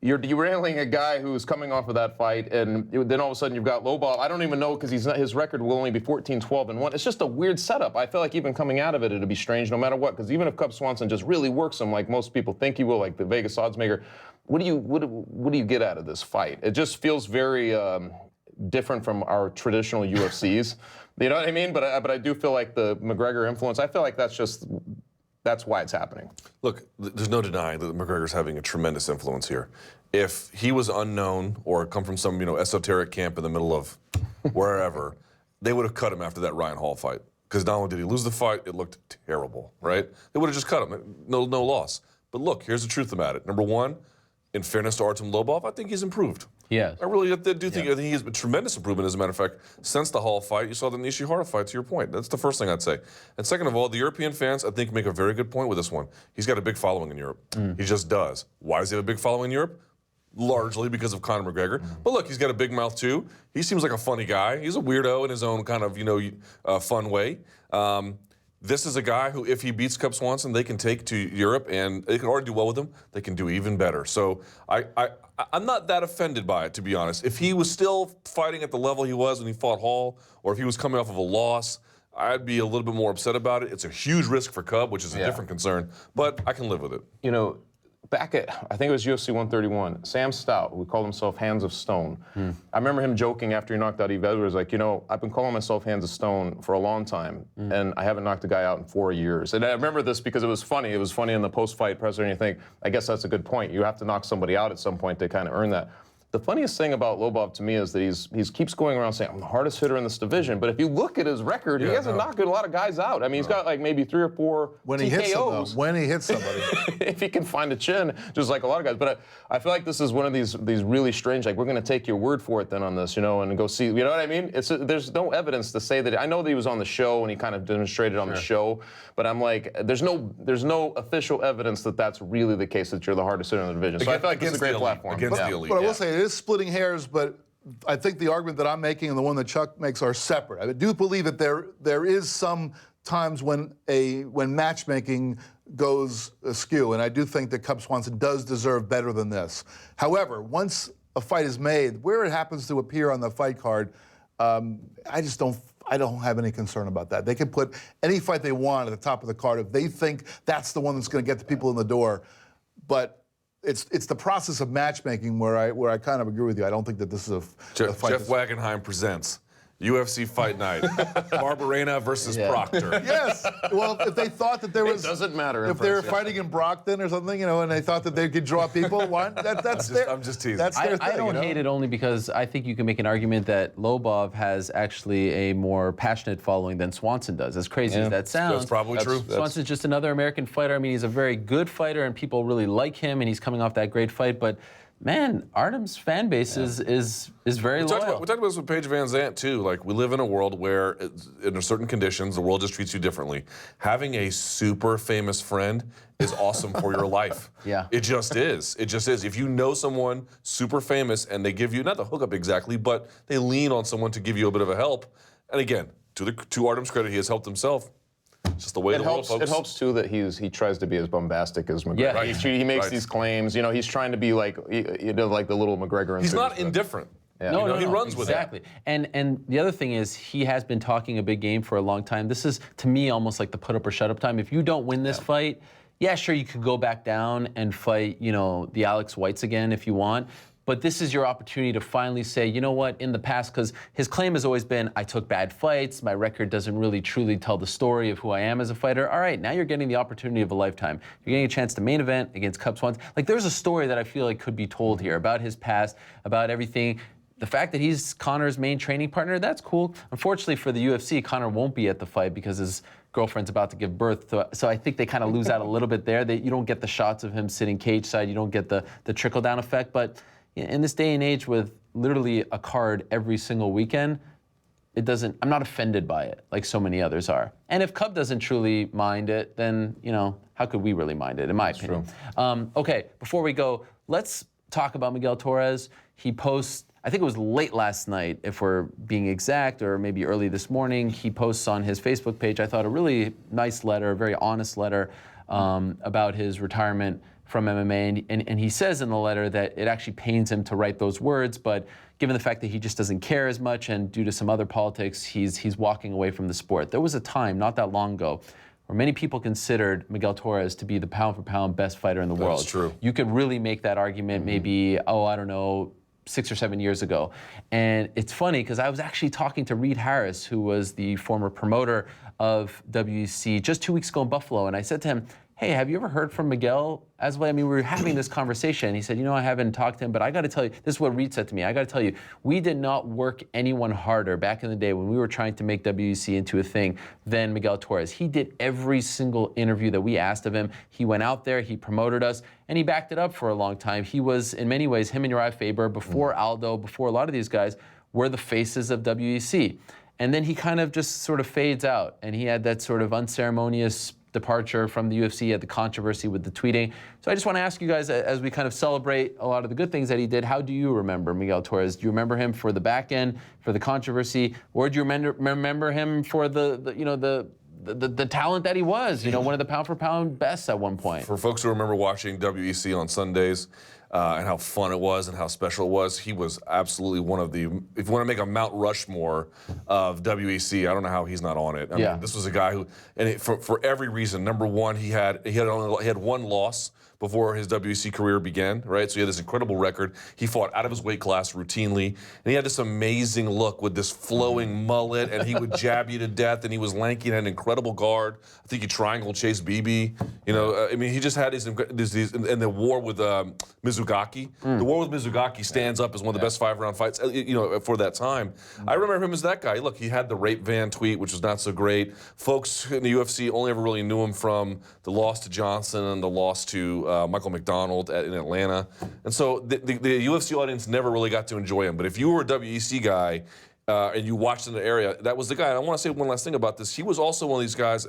you're derailing a guy who's coming off of that fight, and then all of a sudden you've got Lobov. I don't even know, because his record will only be 14-12-1. It's just a weird setup. I feel like even coming out of it, it'd be strange no matter what, because even if Cub Swanson just really works him like most people think he will, like the Vegas odds maker, what do you get out of this fight? It just feels very different from our traditional UFCs. You know what I mean? But I do feel like the McGregor influence, I feel like that's why it's happening. Look, there's no denying that McGregor's having a tremendous influence here. If he was unknown or come from some, esoteric camp in the middle of wherever, they would have cut him after that Ryan Hall fight. Because not only did he lose the fight, it looked terrible, right? They would have just cut him, no loss. But look, here's the truth about it. Number one, in fairness to Artem Lobov, I think he's improved. Yes. I really do think, I think he has been tremendous improvement, as a matter of fact, since the Hall fight. You saw the Ishihara fight, to your point. That's the first thing I'd say. And second of all, the European fans, I think, make a very good point with this one. He's got a big following in Europe. He just does. Why does he have a big following in Europe? Largely because of Conor McGregor. But look, he's got a big mouth, too. He seems like a funny guy. He's a weirdo in his own kind of, fun way. This is a guy who, if he beats Cub Swanson, they can take to Europe, and they can already do well with him. They can do even better. So I'm not that offended by it, to be honest. If he was still fighting at the level he was when he fought Hall, or if he was coming off of a loss, I'd be a little bit more upset about it. It's a huge risk for Cub, which is a different concern, but I can live with it. Back at, I think it was UFC 131, Sam Stout, who called himself Hands of Stone. I remember him joking after he knocked out Yves Edwards, like, I've been calling myself Hands of Stone for a long time, and I haven't knocked a guy out in 4 years. And I remember this because it was funny. It was funny in the post-fight presser, and you think, I guess that's a good point. You have to knock somebody out at some point to kind of earn that. The funniest thing about Lobov to me is that he keeps going around saying, I'm the hardest hitter in this division. But if you look at his record, he hasn't knocked a lot of guys out. I mean, he's got like maybe 3 or 4 TKOs. When he hits somebody. If he can find a chin, just like a lot of guys. But I feel like this is one of these really strange, like, we're going to take your word for it then on this, and go see, you know what I mean? There's no evidence to say that. I know that he was on the show and he kind of demonstrated on the show, but I'm like, there's no official evidence that that's really the case, that you're the hardest hitter in the division. So I feel like this is a great platform. Against the elite. But I will say, is splitting hairs, but I think the argument that I'm making and the one that Chuck makes are separate. I do believe that there is some times when matchmaking goes askew, and I do think that Cub Swanson does deserve better than this. However, once a fight is made, where it happens to appear on the fight card, I don't have any concern about that. They can put any fight they want at the top of the card if they think that's the one that's going to get the people in the door. But it's the process of matchmaking where I kind of agree with you. I don't think that this is a fight. Jeff Wagenheim presents UFC Fight Night. Barberena versus Proctor. Yes. Well, if they thought that there was... It doesn't matter. If they were fighting in Brockton or something, and they thought that they could draw people, I'm just teasing. That's their thing. I don't hate it only because I think you can make an argument that Lobov has actually a more passionate following than Swanson does. As crazy as that sounds. That's probably true. Swanson's just another American fighter. I mean, he's a very good fighter, and people really like him, and he's coming off that great fight, but... Man, Artem's fan base is very loyal. We talked about this with Paige Van Zandt too. Like, we live in a world where, in certain conditions, the world just treats you differently. Having a super famous friend is awesome for your life. Yeah. It just is. It just is. If you know someone super famous and they give you, not the hookup exactly, but they lean on someone to give you a bit of a help. And again, to Artem's credit, he has helped himself. It's just the way of the world, folks. It helps too that he tries to be as bombastic as McGregor. Yeah. Right. He makes these claims. He's trying to be like like the little McGregor. He's not indifferent. Yeah. No, he runs with it. exactly. And the other thing is, he has been talking a big game for a long time. This is, to me, almost like the put up or shut up time. If you don't win this fight, yeah, sure, you could go back down and fight, the Alex Whites again if you want. But this is your opportunity to finally say, you know what, in the past, because his claim has always been, I took bad fights, my record doesn't really truly tell the story of who I am as a fighter. All right, now you're getting the opportunity of a lifetime. You're getting a chance to main event against Cub Swanson. Like, there's a story that I feel like could be told here about his past, about everything. The fact that he's Conor's main training partner, that's cool. Unfortunately for the UFC, Conor won't be at the fight because his girlfriend's about to give birth. So I think they kind of lose out a little bit there. You don't get the shots of him sitting cage side. You don't get the trickle-down effect. But in this day and age with literally a card every single weekend, I'm not offended by it like so many others are. And if Cub doesn't truly mind it, then, how could we really mind it, in my opinion? Okay, before we go, let's talk about Miguel Torres. He posts, I think it was late last night, if we're being exact, or maybe early this morning, he posts on his Facebook page, I thought, a really nice letter, a very honest letter about his retirement from MMA, and he says in the letter that it actually pains him to write those words, but given the fact that he just doesn't care as much and due to some other politics, he's walking away from the sport. There was a time, not that long ago, where many people considered Miguel Torres to be the pound-for-pound best fighter in the world. That's true. You could really make that argument maybe, I don't know, 6 or 7 years ago. And it's funny because I was actually talking to Reed Harris, who was the former promoter of WEC, just 2 weeks ago in Buffalo, and I said to him, hey, have you ever heard from Miguel Asway? I mean, we were having this conversation. He said, I haven't talked to him, but I got to tell you, this is what Reed said to me. I got to tell you, we did not work anyone harder back in the day when we were trying to make WEC into a thing than Miguel Torres. He did every single interview that we asked of him. He went out there, he promoted us, and he backed it up for a long time. He was, in many ways, him and Uriah Faber, before Aldo, before a lot of these guys, were the faces of WEC. And then he kind of just sort of fades out, and he had that sort of unceremonious departure from the UFC, had the controversy with the tweeting. So I just want to ask you guys, as we kind of celebrate a lot of the good things that he did, how do you remember Miguel Torres? Do you remember him for the back end, for the controversy, or do you remember him for the talent that he was? One of the pound-for-pound bests at one point. For folks who remember watching WEC on Sundays, and how fun it was and how special it was, he was absolutely one of the, if you want to make a Mount Rushmore of WEC, I don't know how he's not on it. I mean, this was a guy who, for every reason, number one, he had one loss before his WEC career began, right? So he had this incredible record. He fought out of his weight class routinely, and he had this amazing look with this flowing mullet, and he would jab you to death, and he was lanky and had an incredible guard. I think he triangle chased BB. I mean, he just had these, and the war with Mizugaki. The war with Mizugaki stands up as one of the best 5-round fights, for that time. I remember him as that guy. Look, he had the rape van tweet, which was not so great. Folks in the UFC only ever really knew him from the loss to Johnson and the loss to Michael McDonald in Atlanta. And so the UFC audience never really got to enjoy him. But if you were a WEC guy, and you watched in the area, that was the guy. And I want to say one last thing about this. He was also one of these guys,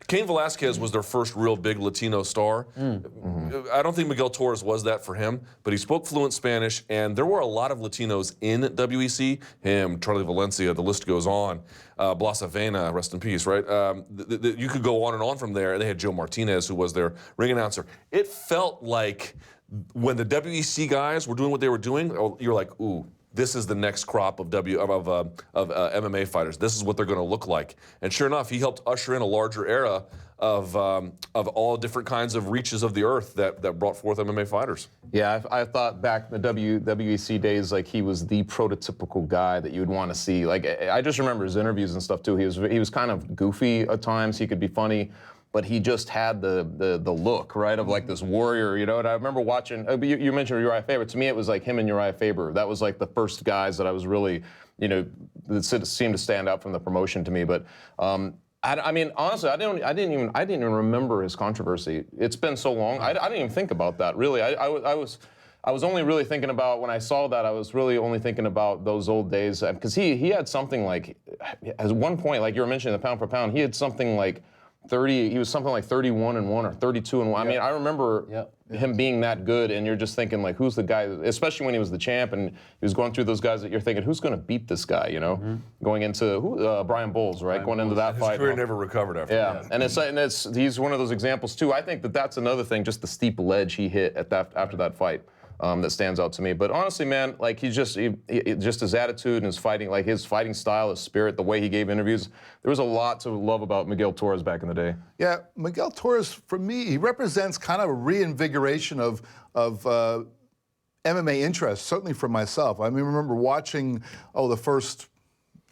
Cain Velasquez was their first real big Latino star. I don't think Miguel Torres was that for him, but he spoke fluent Spanish, and there were a lot of Latinos in WEC. Him, Charlie Valencia, the list goes on. Blas Avena, rest in peace, right? You could go on and on from there. They had Joe Martinez, who was their ring announcer. It felt like when the WEC guys were doing what they were doing, you're like, ooh, this is the next crop of MMA fighters. This is what they're going to look like. And sure enough, he helped usher in a larger era of all different kinds of reaches of the earth that brought forth MMA fighters. Yeah, I thought back in the WEC days, like he was the prototypical guy that you would want to see. Like I just remember his interviews and stuff too. He was kind of goofy at times. He could be funny, but he just had the look, right, of like this warrior, And I remember watching. You mentioned Uriah Faber. To me, it was like him and Uriah Faber. That was like the first guys that I was really, that seemed to stand out from the promotion to me. But I mean, honestly, I didn't even remember his controversy. It's been so long. I didn't even think about that. Really, I was only really thinking about, when I saw that, I was really only thinking about those old days, because he had something like, at one point, like you were mentioning the pound for pound, he had something like 30, he was something like 31-1 or 32-1. I mean, I remember him being that good, and you're just thinking, like, who's the guy, especially when he was the champ and he was going through those guys that you're thinking, who's going to beat this guy, Going into, Brian Bowles, right? Going into that fight. His career never recovered after that. And he's one of those examples, too. I think that's another thing, just the steep ledge he hit after that fight. That stands out to me. But honestly, man, like just his attitude and his fighting, like his fighting style, his spirit, the way he gave interviews, there was a lot to love about Miguel Torres back in the day. Yeah, Miguel Torres, for me, he represents kind of a reinvigoration of MMA interest, certainly for myself. I mean, I remember watching, the first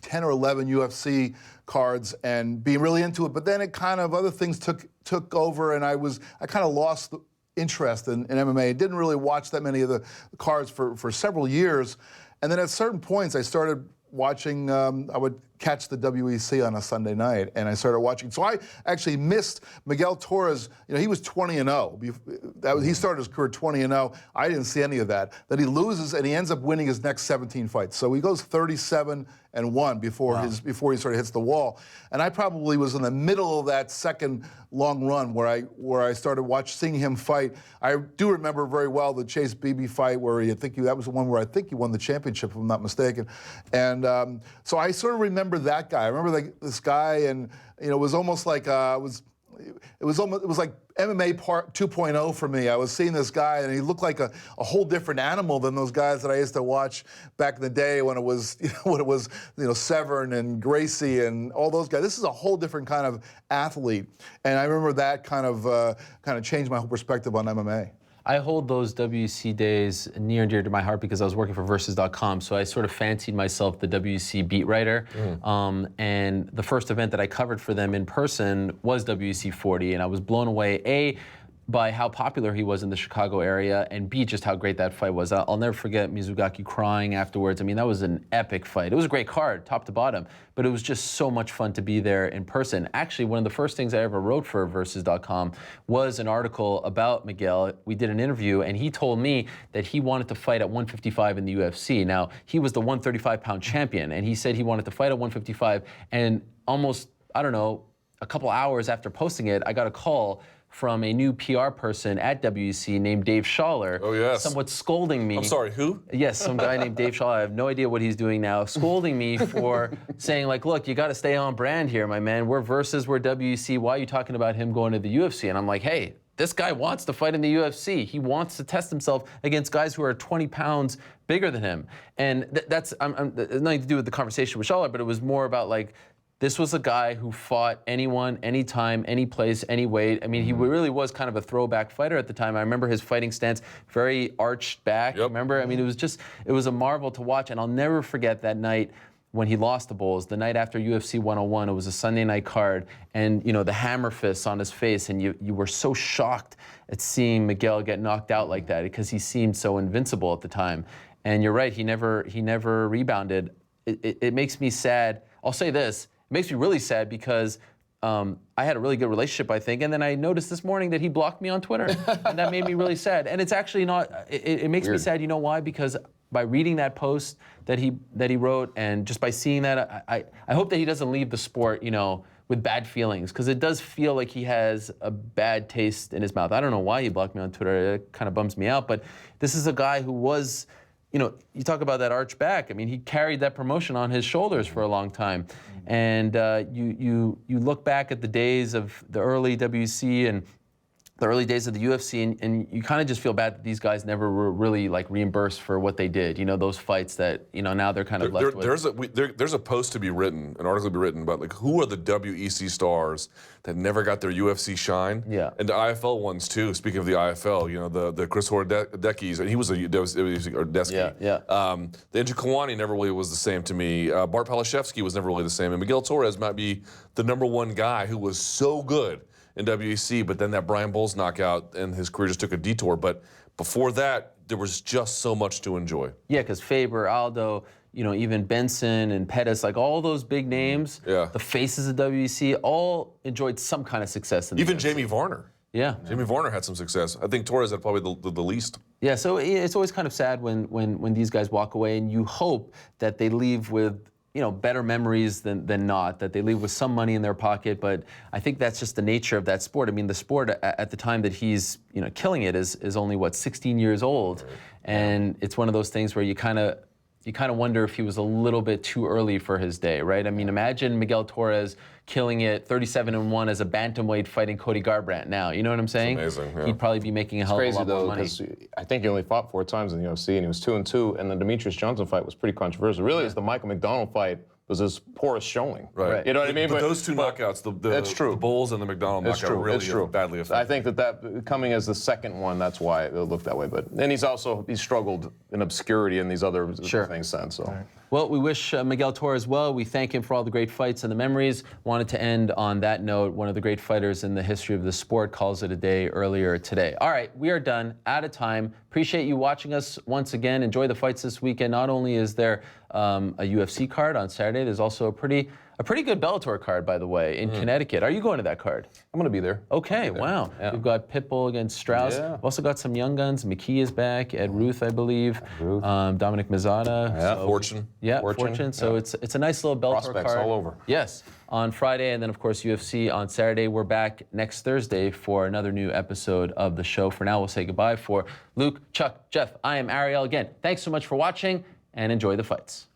10 or 11 UFC cards and being really into it, but then it kind of, other things took over, and I kind of lost the interest in MMA. I didn't really watch that many of the cards for several years. And then at certain points, I started watching, I would catch the WEC on a Sunday night, and I started watching. So I actually missed Miguel Torres. He was 20-0. He started his career 20-0. I didn't see any of that. Then he loses, and he ends up winning his next 17 fights. So he goes 37-1 before he sort of hits the wall. And I probably was in the middle of that second long run where I started seeing him fight. I do remember very well the Chase Beebe fight where that was the one where I think he won the championship, if I'm not mistaken. And so I sort of remember that guy. I remember this guy, and it was almost like it was like MMA Part 2.0 for me. I was seeing this guy, and he looked like a whole different animal than those guys that I used to watch back in the day when it was Severn and Gracie and all those guys. This is a whole different kind of athlete, and I remember that kind of changed my whole perspective on MMA. I hold those WC days near and dear to my heart because I was working for Versus.com, so I sort of fancied myself the WC beat writer. And the first event that I covered for them in person was WC 40, and I was blown away, A, by how popular he was in the Chicago area, and B, just how great that fight was. I'll never forget Mizugaki crying afterwards. I mean, that was an epic fight. It was a great card, top to bottom, but it was just so much fun to be there in person. Actually, one of the first things I ever wrote for Versus.com was an article about Miguel. We did an interview, and he told me that he wanted to fight at 155 in the UFC. Now, he was the 135-pound champion, and he said he wanted to fight at 155, and almost, I don't know, a couple hours after posting it, I got a call from a new PR person at WEC named Dave Schaller. Oh, yes. Somewhat scolding me. I'm sorry, who? Yes, some guy named Dave Schaller. I have no idea what he's doing now. Scolding me for saying, like, look, you got to stay on brand here, my man. We're Versus, we're WEC. Why are you talking about him going to the UFC? And I'm like, hey, this guy wants to fight in the UFC. He wants to test himself against guys who are 20 pounds bigger than him. And that's nothing to do with the conversation with Schaller, but it was more about, like, this was a guy who fought anyone, anytime, any place, any weight. I mean, he really was kind of a throwback fighter at the time. I remember his fighting stance, very arched back. Yep. Remember? I mean, it was a marvel to watch. And I'll never forget that night when he lost the Bulls, the night after UFC 101. It was a Sunday night card, and the hammer fists on his face, and you were so shocked at seeing Miguel get knocked out like that because he seemed so invincible at the time. And you're right, he never rebounded. It makes me sad. I'll say this. It makes me really sad because I had a really good relationship, I think, and then I noticed this morning that he blocked me on Twitter, and that made me really sad. And it's actually not, it makes me sad, you know why? Because by reading that post that he wrote, and just by seeing that, I hope that he doesn't leave the sport, with bad feelings, because it does feel like he has a bad taste in his mouth. I don't know why he blocked me on Twitter. It kind of bums me out, but this is a guy who was, you talk about that arch back. I mean, he carried that promotion on his shoulders for a long time, and you look back at the days of the early WC and the early days of the UFC, and you kind of just feel bad that these guys never were really like reimbursed for what they did. Those fights that now they're kind of left with. There's a post to be written, an article to be written about like who are the WEC stars that never got their UFC shine. Yeah. And the IFL ones too. Speaking of the IFL, the Chris Hordekis, and he was or Desky. Yeah. The Andrew Kawani never really was the same to me. Bart Palashevsky was never really the same, and Miguel Torres might be the #1 guy who was so good in WEC, but then that Brian Bowles knockout and his career just took a detour. But before that, there was just so much to enjoy. Yeah, because Faber, Aldo, even Benson and Pettis, like all those big names, the faces of WEC, all enjoyed some kind of success in the Even UFC. Jamie Varner. Yeah. Jamie Varner had some success. I think Torres had probably the least. Yeah, so it's always kind of sad when these guys walk away, and you hope that they leave with better memories than not, that they leave with some money in their pocket. But I think that's just the nature of that sport. I mean, the sport at the time that he's killing it is only 16 years old, and it's one of those things where you kind of wonder if he was a little bit too early for his day, right? I mean, imagine Miguel Torres killing it 37-1 as a bantamweight fighting Cody Garbrandt now. You know what I'm saying? It's amazing. Yeah. He'd probably be making a hell of a lot more money. Crazy though, because I think he only fought 4 times in the UFC, and he was 2-2. And the Demetrious Johnson fight was pretty controversial. Really, it's the Michael McDonald fight was his poorest showing. Right. You know what I mean? But those two knockouts, that's true. The Bowles and the McDonald knockout really badly affected. I think that coming as the second one, that's why it looked that way. But and he's struggled in obscurity in these other things since. So. Right. Well, we wish Miguel Torres well. We thank him for all the great fights and the memories. Wanted to end on that note. One of the great fighters in the history of the sport calls it a day earlier today. All right, we are done, out of time. Appreciate you watching us once again. Enjoy the fights this weekend. Not only is there a UFC card on Saturday, there's also a pretty good Bellator card, by the way, in Connecticut. Are you going to that card? I'm going to be there. Okay, wow. Yeah. We've got Pitbull against Strauss. Yeah. We've also got some young guns. McKee is back. Ed Ruth, I believe. Dominic Mazzata. Yeah. So, Fortune. Yeah, Fortune. So it's a nice little Bellator Prospects card. all over. Yes, on Friday, and then, of course, UFC on Saturday. We're back next Thursday for another new episode of the show. For now, we'll say goodbye. For Luke, Chuck, Jeff, I am Ariel. Again, thanks so much for watching, and enjoy the fights.